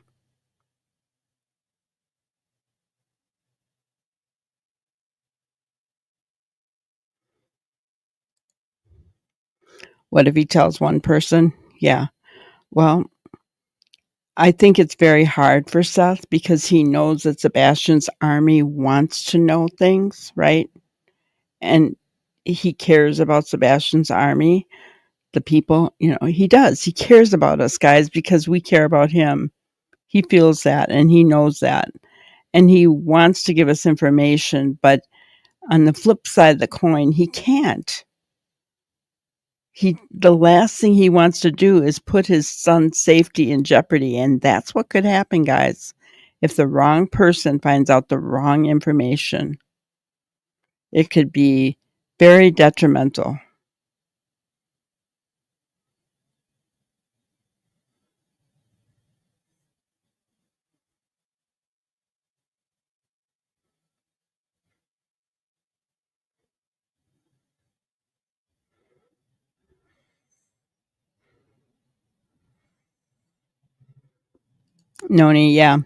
What if he tells one person? Yeah. Well, I think it's very hard for Seth because he knows that Sebastian's army wants to know things, right? And he cares about Sebastian's army. the people, he does. He cares about us, guys, because we care about him. He feels that and he knows that. And he wants to give us information, but on the flip side of the coin, he can't. The last thing he wants to do is put his son's safety in jeopardy, and that's what could happen, guys. If the wrong person finds out the wrong information, it could be very detrimental. Noni, yeah.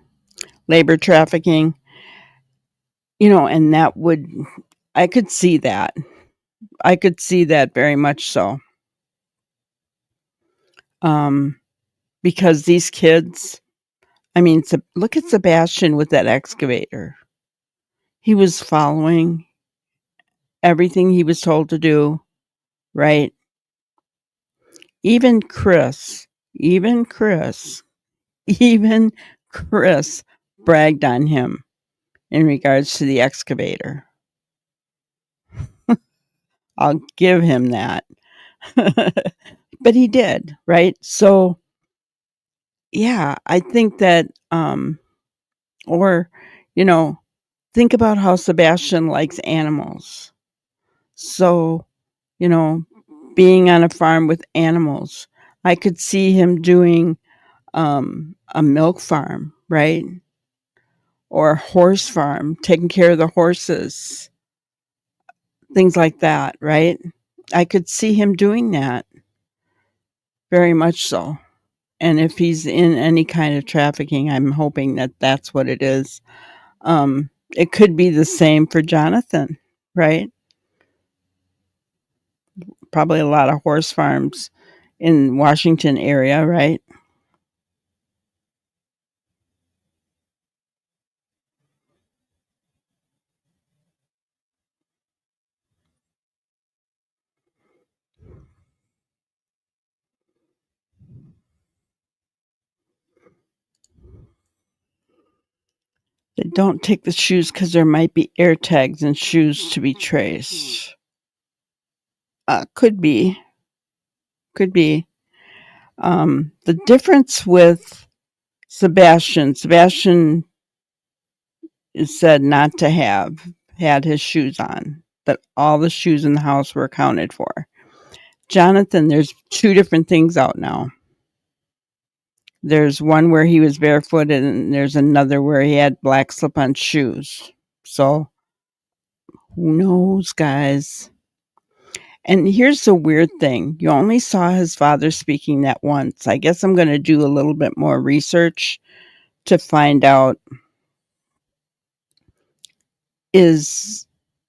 Labor trafficking, and that would, I could see that. I could see that very much so. Because these kids, look at Sebastian with that excavator. He was following everything he was told to do, right? Even Chris bragged on him in regards to the excavator. I'll give him that. But he did, right? So, yeah, I think that, think about how Sebastian likes animals. So, being on a farm with animals, I could see him doing a milk farm, right? Or a horse farm, taking care of the horses, things like that, right? I could see him doing that very much so. And if he's in any kind of trafficking, I'm hoping that that's what it is. It could be the same for Jonathan, right? Probably a lot of horse farms in Washington area, right? They don't take the shoes because there might be air tags and shoes to be traced. Could be. The difference with Sebastian is said not to have had his shoes on, that all the shoes in the house were accounted for. Jonathan, there's two different things out now. There's one where he was barefooted, and there's another where he had black slip-on shoes. So, who knows, guys? And here's the weird thing. You only saw his father speaking that once. I guess I'm going to do a little bit more research to find out, is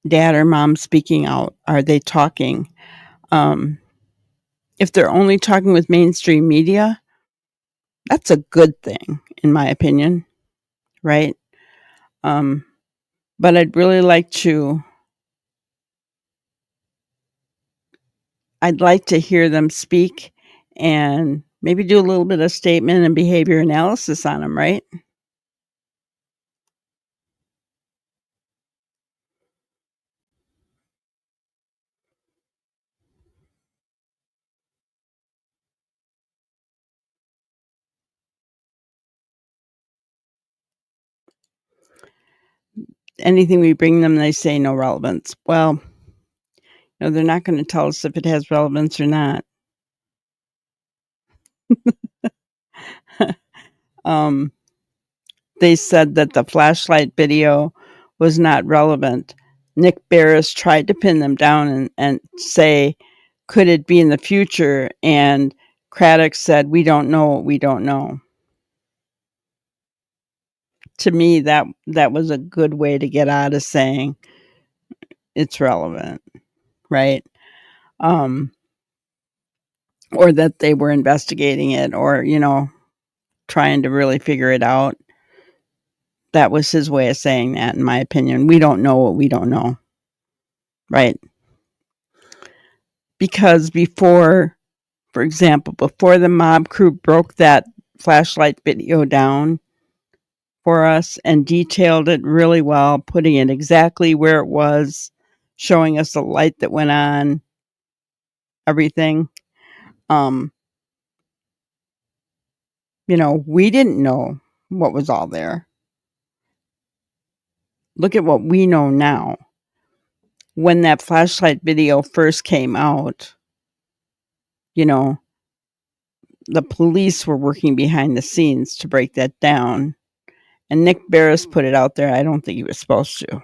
dad or mom speaking out? Are they talking? If they're only talking with mainstream media, that's a good thing, in my opinion, right? But I'd like to hear them speak and maybe do a little bit of statement and behavior analysis on them, right? Anything we bring them, they say no relevance. Well, they're not going to tell us if it has relevance or not. They said that the flashlight video was not relevant. Nick Barris tried to pin them down and say, could it be in the future? And Craddock said, we don't know what we don't know. To me, that was a good way to get out of saying it's relevant, right? Or that they were investigating it, or, trying to really figure it out. That was his way of saying that, in my opinion. We don't know what we don't know, right? Because before for example, before the mob crew broke that flashlight video down for us and detailed it really well, putting it exactly where it was, showing us the light that went on, everything. We didn't know what was all there. Look at what we know now. When that flashlight video first came out, the police were working behind the scenes to break that down. And Nick Barris put it out there. I don't think he was supposed to.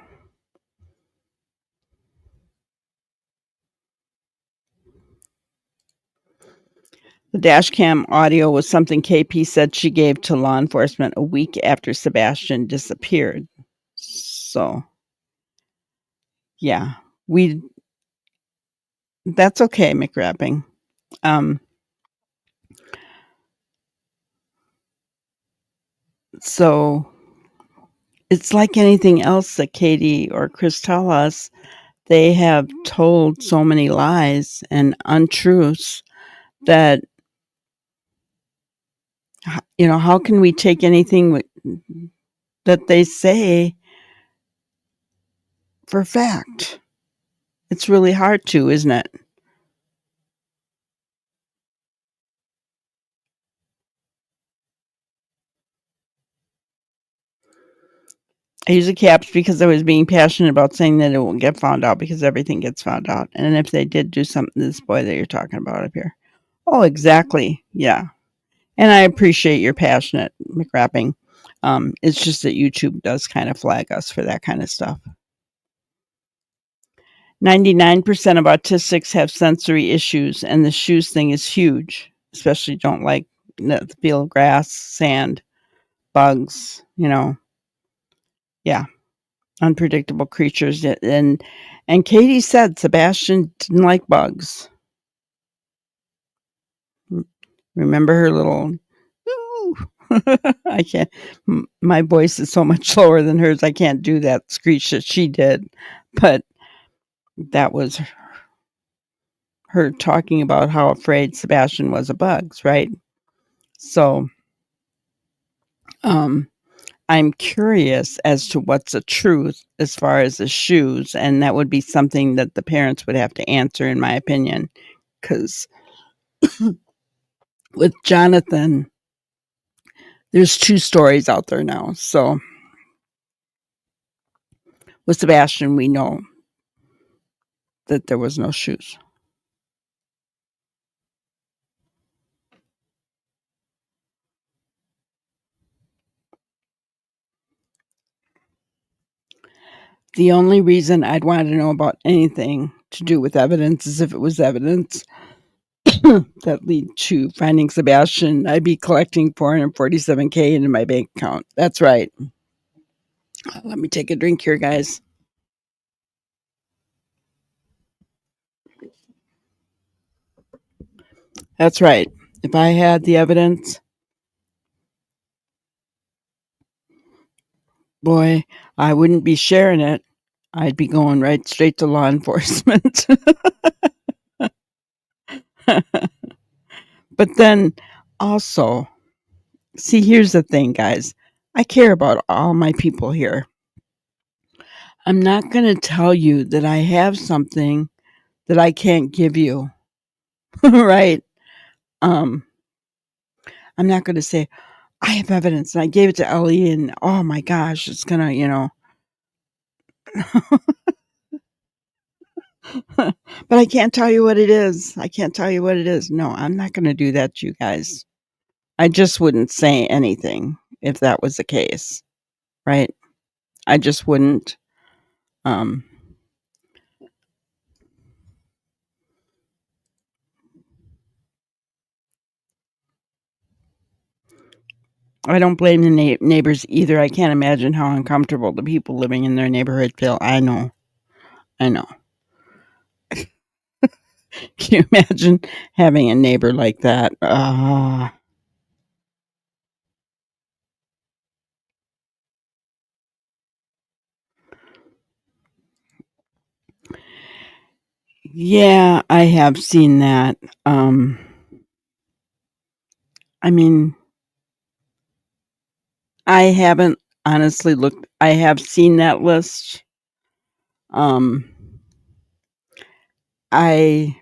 The dash cam audio was something KP said she gave to law enforcement a week after Sebastian disappeared. So, yeah, that's okay, McWrapping. So it's like anything else that Katie or Chris tell us. They have told so many lies and untruths that, how can we take anything that they say for fact? It's really hard to, isn't it? I use the caps because I was being passionate about saying that it won't get found out because everything gets found out. And if they did do something to this boy that you're talking about up here. Oh, exactly. Yeah. And I appreciate your passionate McWrapping. It's just that YouTube does kind of flag us for that kind of stuff. 99% of autistics have sensory issues, and the shoes thing is huge. Especially don't like the feel of grass, sand, bugs, Yeah. Unpredictable creatures. And Katie said Sebastian didn't like bugs. Remember her little, ooh. I can't, my voice is so much slower than hers. I can't do that screech that she did. But that was her talking about how afraid Sebastian was of bugs, right? So, I'm curious as to what's the truth as far as the shoes, and that would be something that the parents would have to answer, in my opinion, because with Jonathan, there's 2 stories out there now. So with Sebastian, we know that there was no shoes. The only reason I'd want to know about anything to do with evidence is if it was evidence that lead to finding Sebastian. I'd be collecting $447K into my bank account. That's right. Let me take a drink here, guys. That's right. If I had the evidence, boy, I wouldn't be sharing it. I'd be going right straight to law enforcement. But then also, see, here's the thing, guys. I care about all my people here. I'm not going to tell you that I have something that I can't give you. Right? I'm not going to say, I have evidence and I gave it to Ellie and oh my gosh, it's going to, but I can't tell you what it is. I can't tell you what it is. No, I'm not going to do that to you guys. I just wouldn't say anything if that was the case. Right? I just wouldn't. I don't blame the neighbors either. I can't imagine how uncomfortable the people living in their neighborhood feel. I know. Can you imagine having a neighbor like that? Yeah, I have seen that. I mean, I haven't honestly looked. I have seen that list. Um, I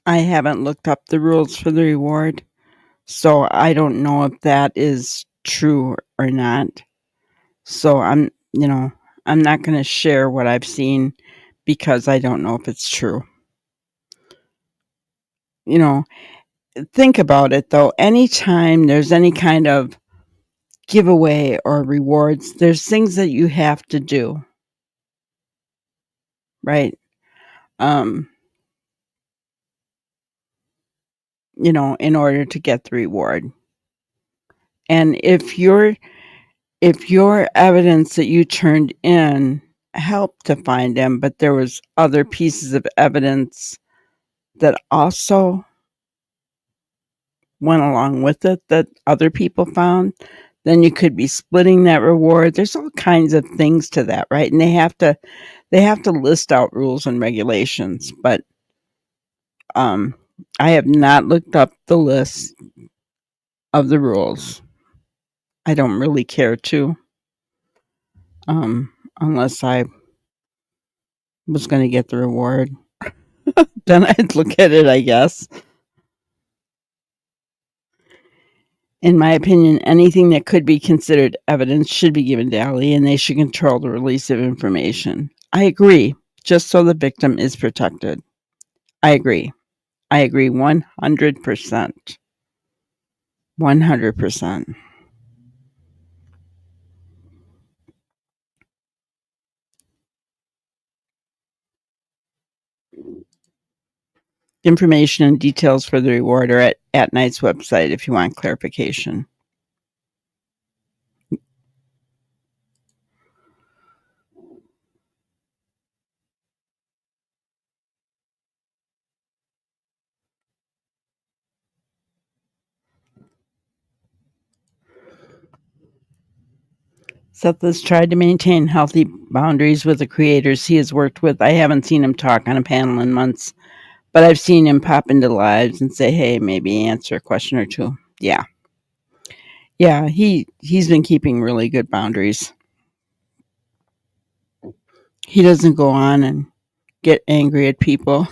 haven't looked up the rules for the reward, so I don't know if that is true or not. So I'm not going to share what I've seen because I don't know if it's true. Think about it though. Anytime there's any kind of giveaway or rewards, there's things that you have to do, right? In order to get the reward. And if your evidence that you turned in helped to find him, but there was other pieces of evidence that also went along with it that other people found, then you could be splitting that reward. There's all kinds of things to that, right? And they have to list out rules and regulations, but I have not looked up the list of the rules. I don't really care to, unless I was going to get the reward. Then I'd look at it, I guess. In my opinion, anything that could be considered evidence should be given to Ali, and they should control the release of information. I agree, just so the victim is protected. I agree 100%. 100%. Information and details for the reward are at Knight's website if you want clarification. Seth has tried to maintain healthy boundaries with the creators he has worked with. I haven't seen him talk on a panel in months, but I've seen him pop into lives and say, hey, maybe answer a question or two. Yeah. Yeah, he's been keeping really good boundaries. He doesn't go on and get angry at people.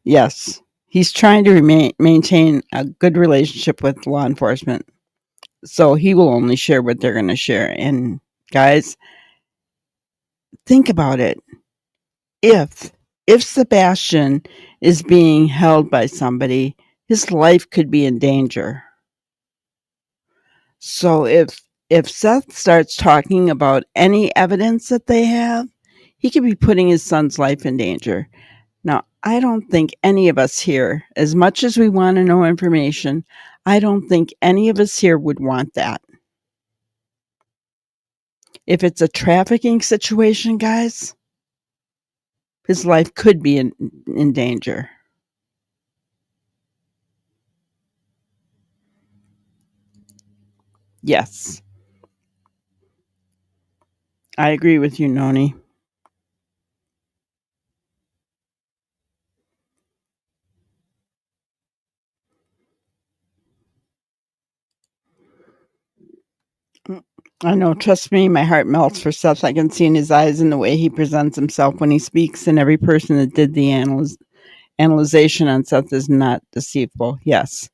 Yes, he's trying to maintain a good relationship with law enforcement. So he will only share what they're going to share. And guys, think about it. If Sebastian is being held by somebody, his life could be in danger. So if Seth starts talking about any evidence that they have, he could be putting his son's life in danger. Now, I don't think any of us here, as much as we want to know information, I don't think any of us here would want that. If it's a trafficking situation, guys, his life could be in danger. Yes. I agree with you, Noni. I know, trust me, my heart melts for Seth. I can see in his eyes and the way he presents himself when he speaks, and every person that did the analyzation on Seth is not deceitful. Yes.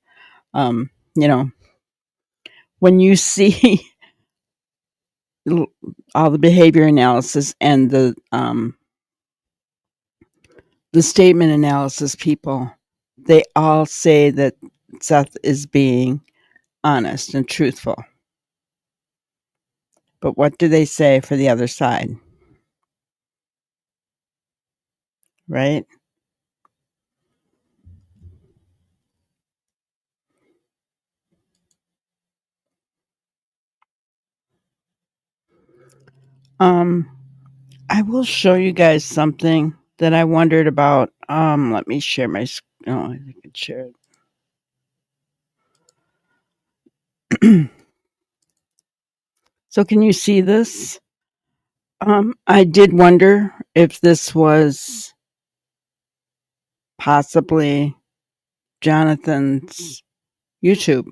When you see all the behavior analysis and the statement analysis people, they all say that Seth is being honest and truthful. But what do they say for the other side? Right? I will show you guys something that I wondered about. Let me share my I can share it. So can you see this? I did wonder if this was possibly Jonathan's YouTube.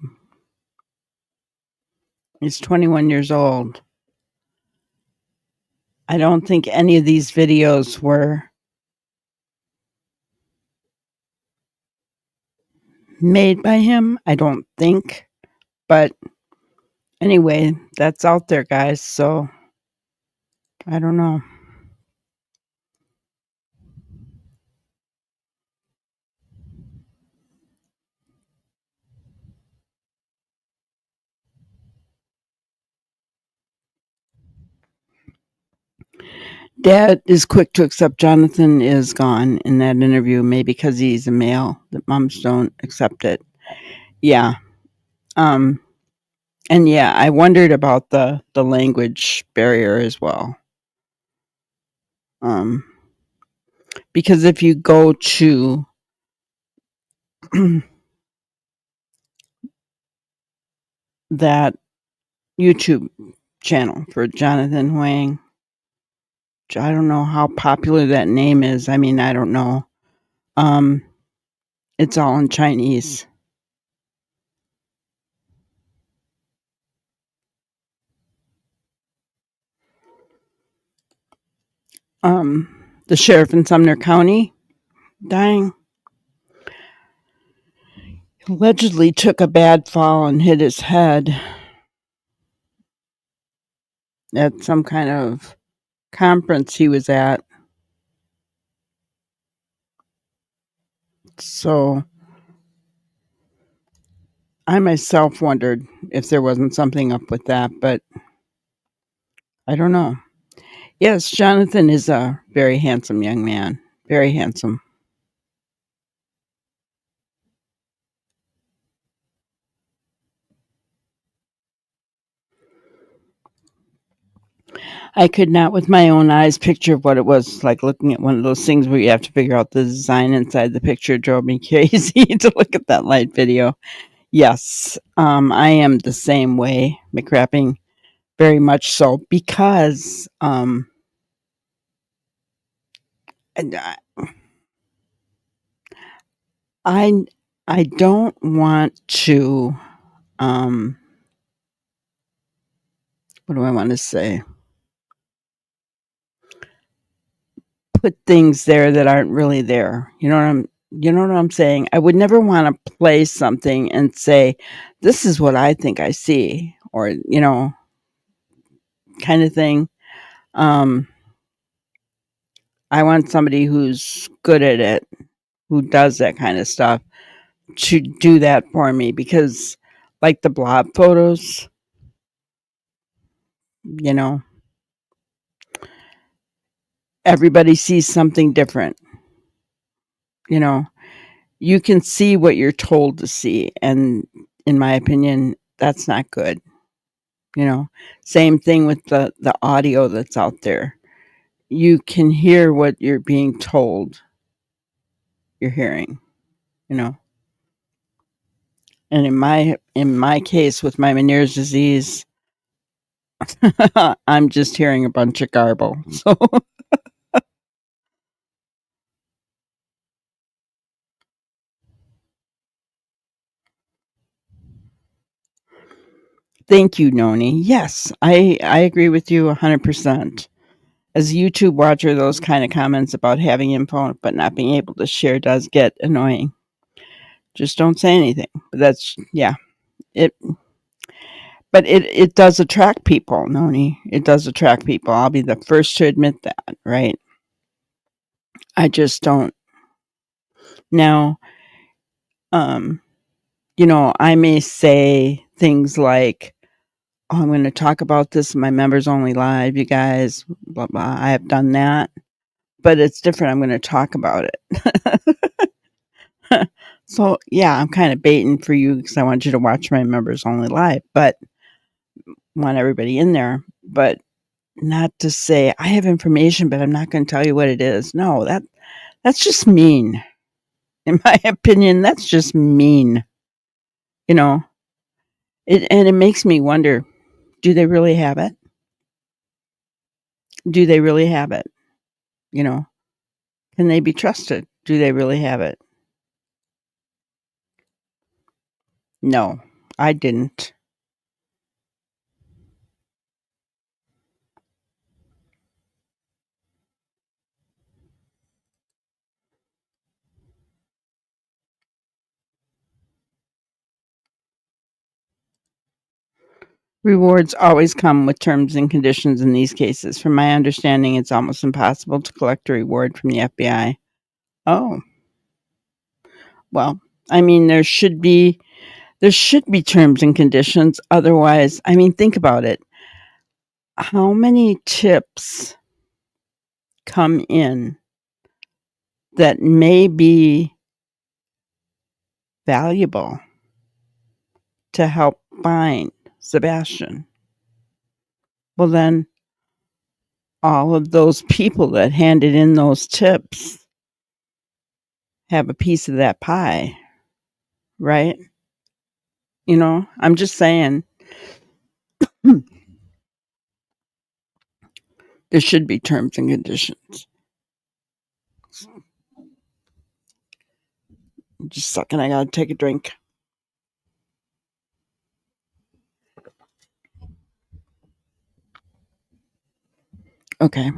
He's 21 years old. I don't think any of these videos were made by him. I don't think. But anyway, that's out there, guys. So I don't know. Dad is quick to accept Jonathan is gone in that interview, maybe because he's a male, that moms don't accept it. Yeah. And yeah, I wondered about the language barrier as well. Because if you go to that YouTube channel for Jonathan Huang, I don't know how popular that name is. I mean, I don't know. It's all in Chinese. The sheriff in Sumner County dying. Allegedly took a bad fall and hit his head at some kind of conference he was at. So I myself wondered if there wasn't something up with that, but I don't know. Yes, Jonathan is a very handsome young man. Very handsome. I could not with my own eyes picture what it was like looking at one of those things where you have to figure out the design inside the picture. It drove me crazy to look at that light video. Yes, I am the same way, McCrapping, very much so, because and I don't want to what do I want to say? Put things there that aren't really there. You know what I'm saying? I would never want to play something and say, this is what I think I see, or, kind of thing. I want somebody who's good at it, who does that kind of stuff, to do that for me, because like the blob photos, everybody sees something different. You can see what you're told to see, and in my opinion, that's not good. Same thing with the audio that's out there. You can hear what you're being told you're hearing, and in my case with my Meniere's disease, I'm just hearing a bunch of garble. So thank you, Noni. Yes, I agree with you 100%. As a YouTube watcher, those kind of comments about having info but not being able to share does get annoying. Just don't say anything. But that's, yeah. But it does attract people, Noni. It does attract people. I'll be the first to admit that, right? I just don't. Now, I may say things like, oh, I'm going to talk about this in my members only live, you guys, blah, blah. I have done that, but it's different. I'm going to talk about it. So, yeah, I'm kind of baiting for you because I want you to watch my members only live, but want everybody in there, but not to say I have information, but I'm not going to tell you what it is. No, that's just mean. In my opinion, that's just mean. And it makes me wonder, Do they really have it? Do they really have it? You know, can they be trusted? Do they really have it? No, I didn't. Rewards always come with terms and conditions in these cases. From my understanding, it's almost impossible to collect a reward from the FBI. Oh, well, I mean, there should be terms and conditions. Otherwise, I mean, think about it. How many tips come in that may be valuable to help find Sebastian? Well, then all of those people that handed in those tips have a piece of that pie, right? You know, I'm just saying there should be terms and conditions. Just a second, I gotta take a drink. Okay.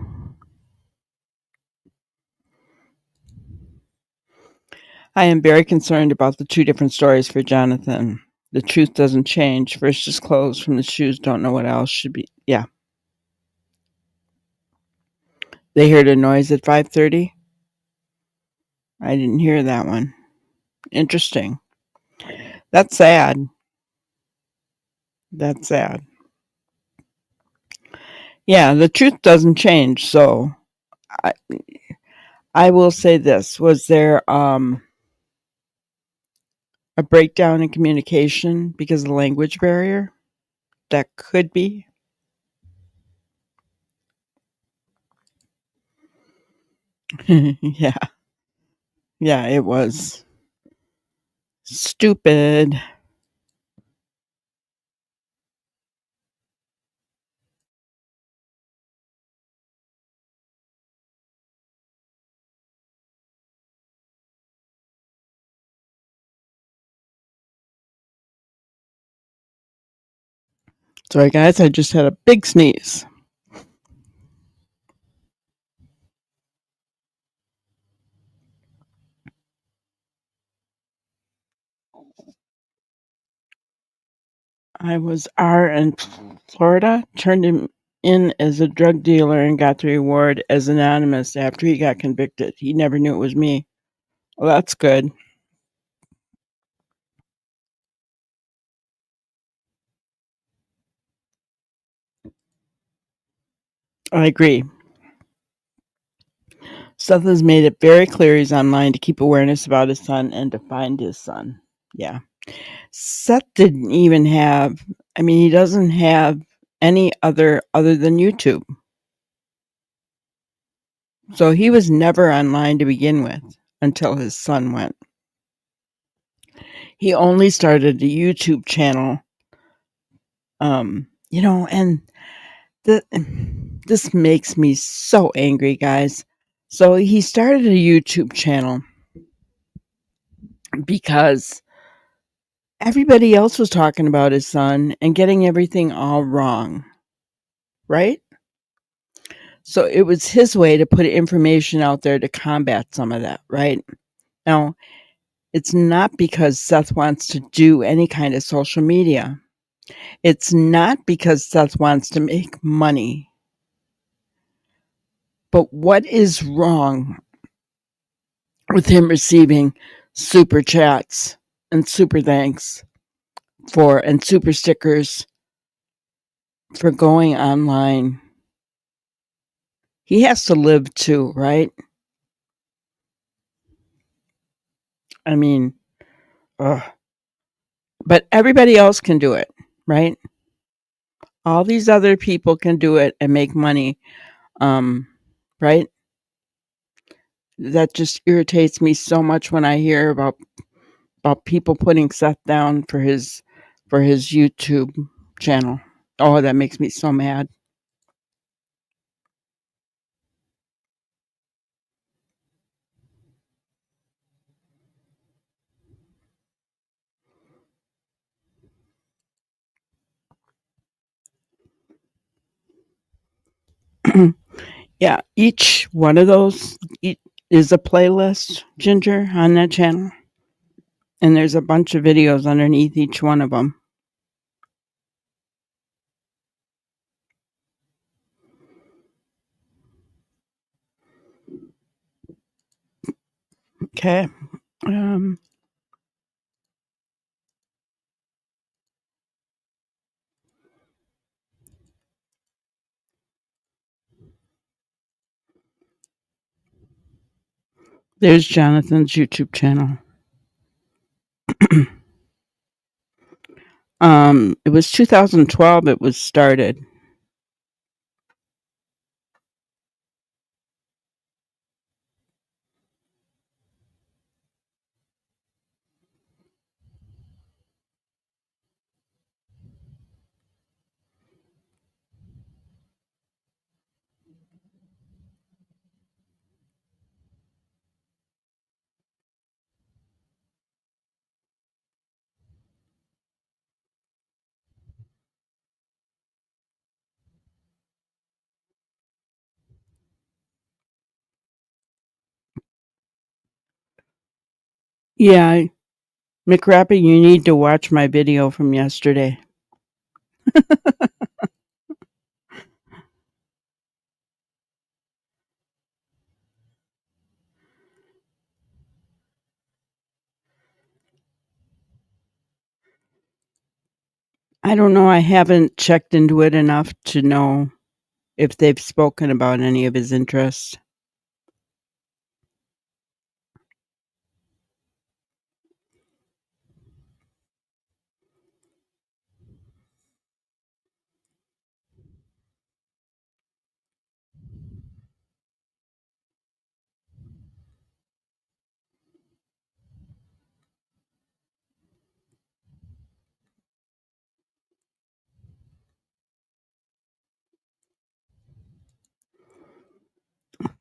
I am very concerned about the two different stories for Jonathan. The truth doesn't change. First is clothes from the shoes. Don't know what else should be. Yeah. They heard a noise at 5:30. I didn't hear that one. Interesting. That's sad. That's sad. Yeah, the truth doesn't change. So I will say this. Was there a breakdown in communication because of the language barrier? That could be. Yeah. Yeah, it was stupid. Sorry, guys, I just had a big sneeze. I was R in Florida, turned him in as a drug dealer and got the reward as anonymous after he got convicted. He never knew it was me. Well, that's good. I agree. Seth has made it very clear he's online to keep awareness about his son and to find his son. Yeah. Seth didn't even have, I mean, he doesn't have any other than YouTube. So he was never online to begin with until his son went. He only started a YouTube channel. You know, and this makes me so angry, guys. So he started a YouTube channel because everybody else was talking about his son and getting everything all wrong, right? So it was his way to put information out there to combat some of that, right? Now, it's not because Seth wants to do any kind of social media. It's not because Seth wants to make money. But what is wrong with him receiving super chats and super thanks and super stickers for going online? He has to live too, right? I mean, ugh. But everybody else can do it, right? All these other people can do it and make money, right? That just irritates me so much when I hear about people putting Seth down for his YouTube channel. Oh, that makes me so mad. Yeah, each one of those is a playlist, Ginger, on that channel. And there's a bunch of videos underneath each one of them. Okay. There's Jonathan's YouTube channel. It was 2012 it was started. Yeah, McRappy, you need to watch my video from yesterday. I don't know. I haven't checked into it enough to know if they've spoken about any of his interests.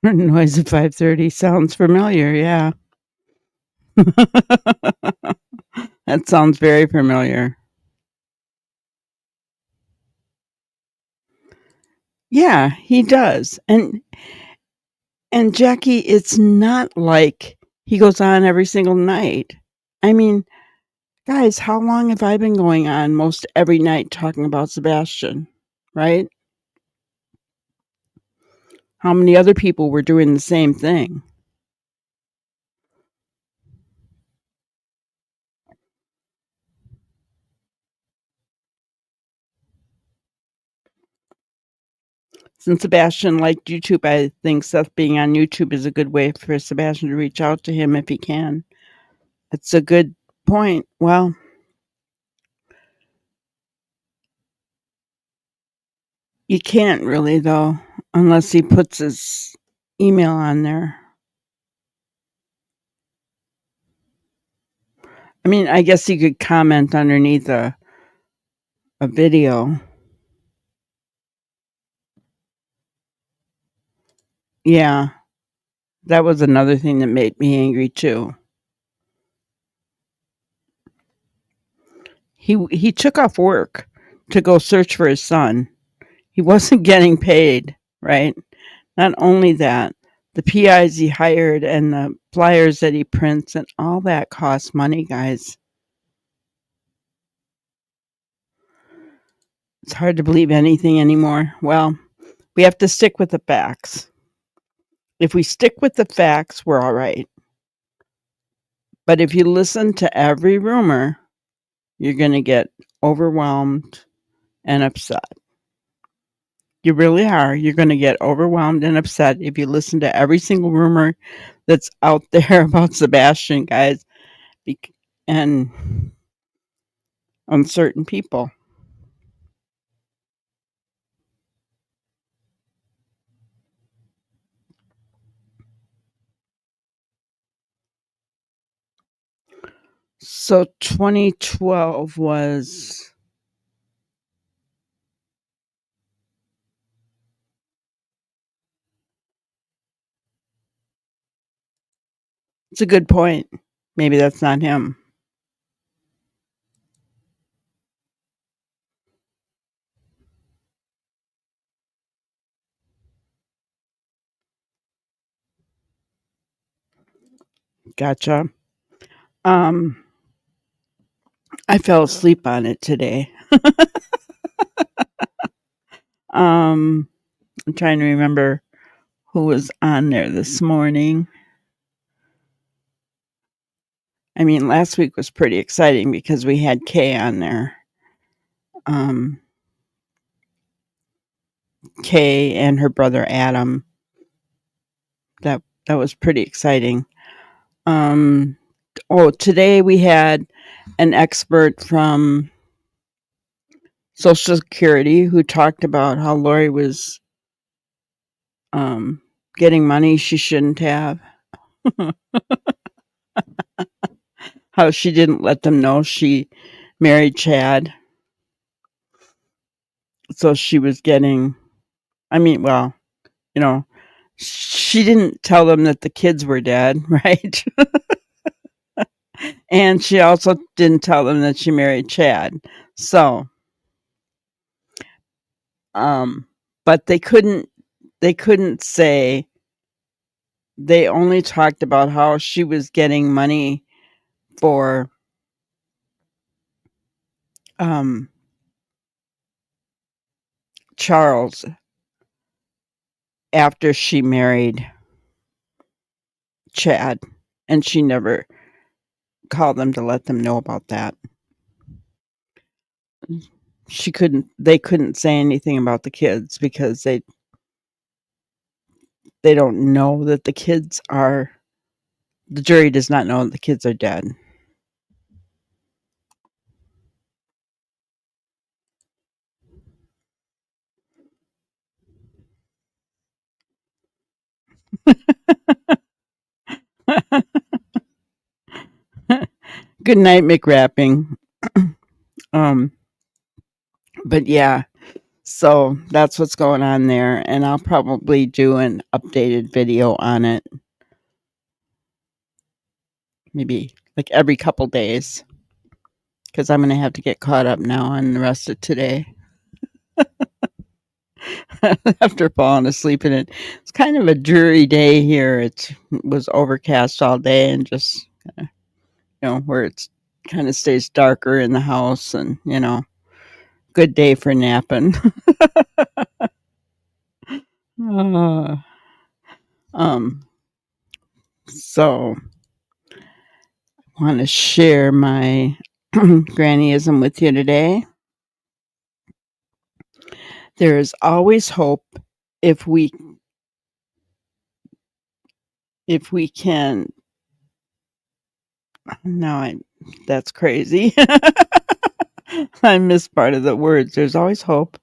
Noise at 5:30 sounds familiar. Yeah. That sounds very familiar. Yeah, he does. And Jackie, it's not like he goes on every single night. I mean, guys, how long have I been going on most every night talking about Sebastian, right? How many other people were doing the same thing? Since Sebastian liked YouTube, I think Seth being on YouTube is a good way for Sebastian to reach out to him if he can. That's a good point. Well, you can't really, though, unless he puts his email on there. I mean, I guess you could comment underneath a video. Yeah, that was another thing that made me angry too. He took off work to go search for his son. He wasn't getting paid, right? Not only that, the PIs he hired and the flyers that he prints and all that costs money, guys. It's hard to believe anything anymore. Well, we have to stick with the facts. If we stick with the facts, we're all right. But if you listen to every rumor, you're going to get overwhelmed and upset. You really are. You're going to get overwhelmed and upset if you listen to every single rumor that's out there about Sebastian, guys, and uncertain people. So 2012 was It's a good point. Maybe that's not him. Gotcha. Um, I fell asleep on it today. I'm trying to remember who was on there this morning. I mean, last week was pretty exciting because we had Kay on there. Kay and her brother Adam. That was pretty exciting. Today we had an expert from Social Security who talked about how Lori was getting money she shouldn't have. How she didn't let them know she married Chad. So she was getting, she didn't tell them that the kids were dead, right? And she also didn't tell them that she married Chad. So, but they couldn't say, they only talked about how she was getting money for Charles after she married Chad, and she never called them to let them know about that. They couldn't say anything about the kids because they don't know that the jury does not know that the kids are dead. Good night, McWrapping. But yeah, so that's what's going on there, and I'll probably do an updated video on it, maybe like every couple days, because I'm going to have to get caught up now on the rest of today. After falling asleep in it. It's kind of a dreary day here. It was overcast all day and just, where it's kind of stays darker in the house and, good day for napping. So I want to share my grannyism with you today. There is always hope if we can. No, that's crazy. I missed part of the words. There's always hope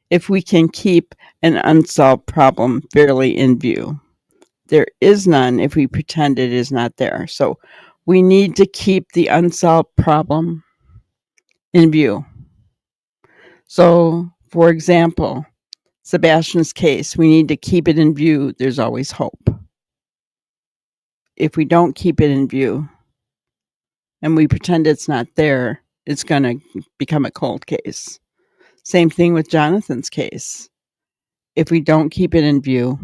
if we can keep an unsolved problem fairly in view. There is none if we pretend it is not there. So we need to keep the unsolved problem in view. So, for example, Sebastian's case, we need to keep it in view. There's always hope. If we don't keep it in view and we pretend it's not there, it's going to become a cold case. Same thing with Jonathan's case. If we don't keep it in view,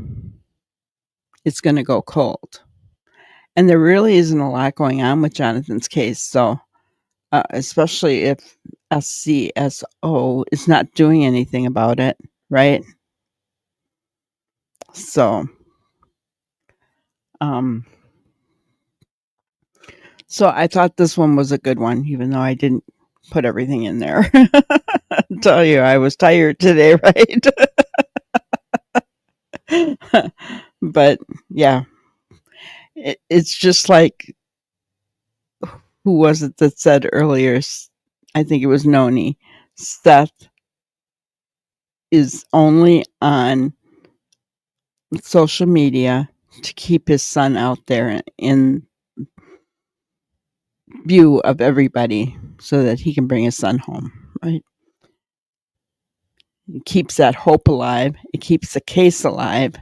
it's going to go cold. And there really isn't a lot going on with Jonathan's case. So, especially if SCSO is not doing anything about it, right? So, so I thought this one was a good one, even though I didn't put everything in there. I tell you, I was tired today, right? But yeah, it's just like, who was it that said earlier? I think it was Noni. Seth is only on social media to keep his son out there in view of everybody so that he can bring his son home, right? It keeps that hope alive. It keeps the case alive.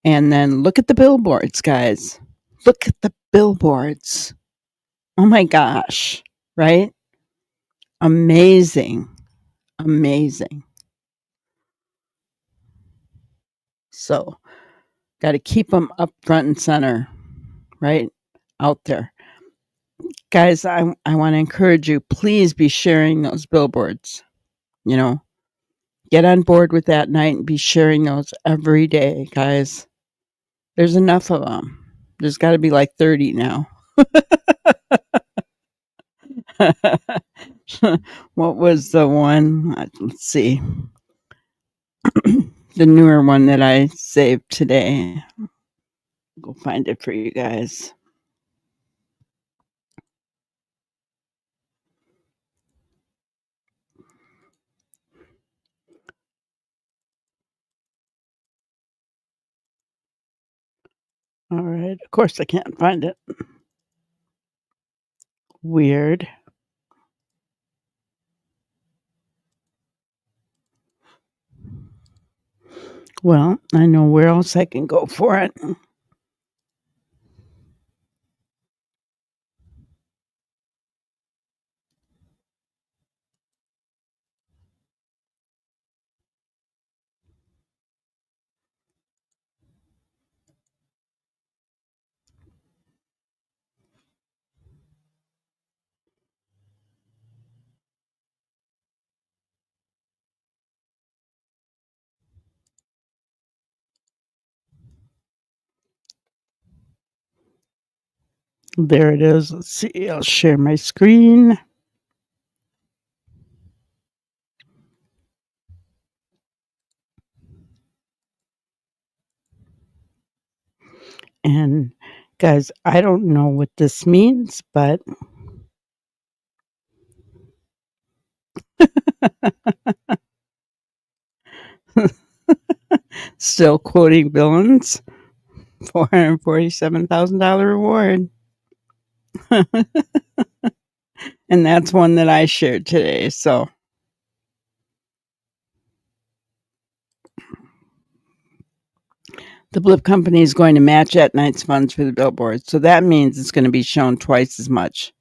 And then look at the billboards, guys. Look at the billboards. Oh my gosh, right? Amazing. Amazing. So, got to keep them up front and center, right? Out there. Guys, I want to encourage you, please be sharing those billboards. You know, get on board with that night and be sharing those every day, guys. There's enough of them. There's got to be like 30 now. What was the one? Let's see. The newer one that I saved today. Go find it for you guys. All right. Of course, I can't find it. Weird. Well, I know where else I can go for it. There it is. Let's see. I'll share my screen. And guys, I don't know what this means, but still quoting villains. $447,000 reward. And that's one that I shared today. So the Blip Company is going to match that night's funds for the billboard. So that means it's going to be shown twice as much.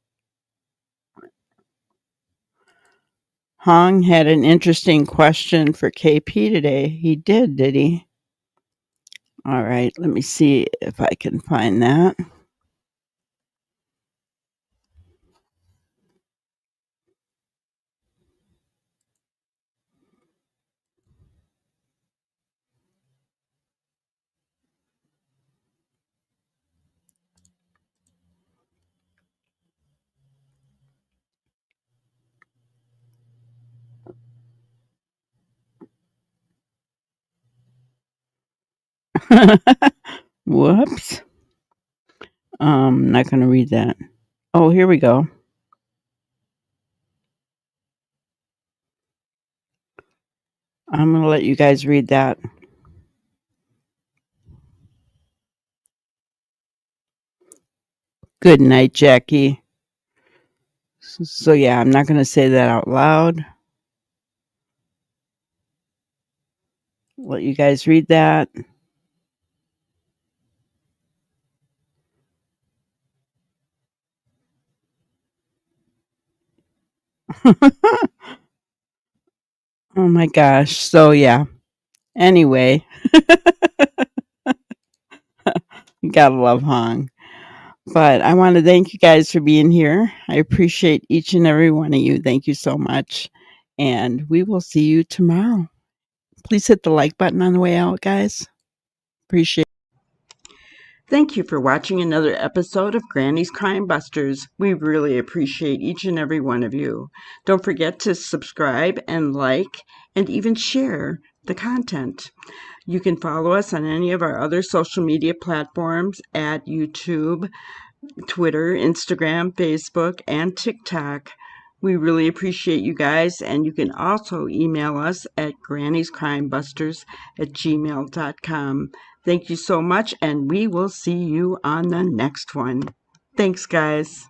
Hong had an interesting question for KP today. He did he? All right, let me see if I can find that. Whoops. Not going to read that. Oh, here we go. I'm going to let you guys read that. Good night, Jackie. So yeah, I'm not going to say that out loud. Let you guys read that. Oh my gosh. So yeah. Anyway, you gotta love Hong. But I want to thank you guys for being here. I appreciate each and every one of you. Thank you so much. And we will see you tomorrow. Please hit the like button on the way out, guys. Appreciate it. Thank you for watching another episode of Granny's Crime Busters. We really appreciate each and every one of you. Don't forget to subscribe and like and even share the content. You can follow us on any of our other social media platforms at YouTube, Twitter, Instagram, Facebook, and TikTok. We really appreciate you guys, and you can also email us at granniescrimebusters@gmail.com. Thank you so much, and we will see you on the next one. Thanks, guys.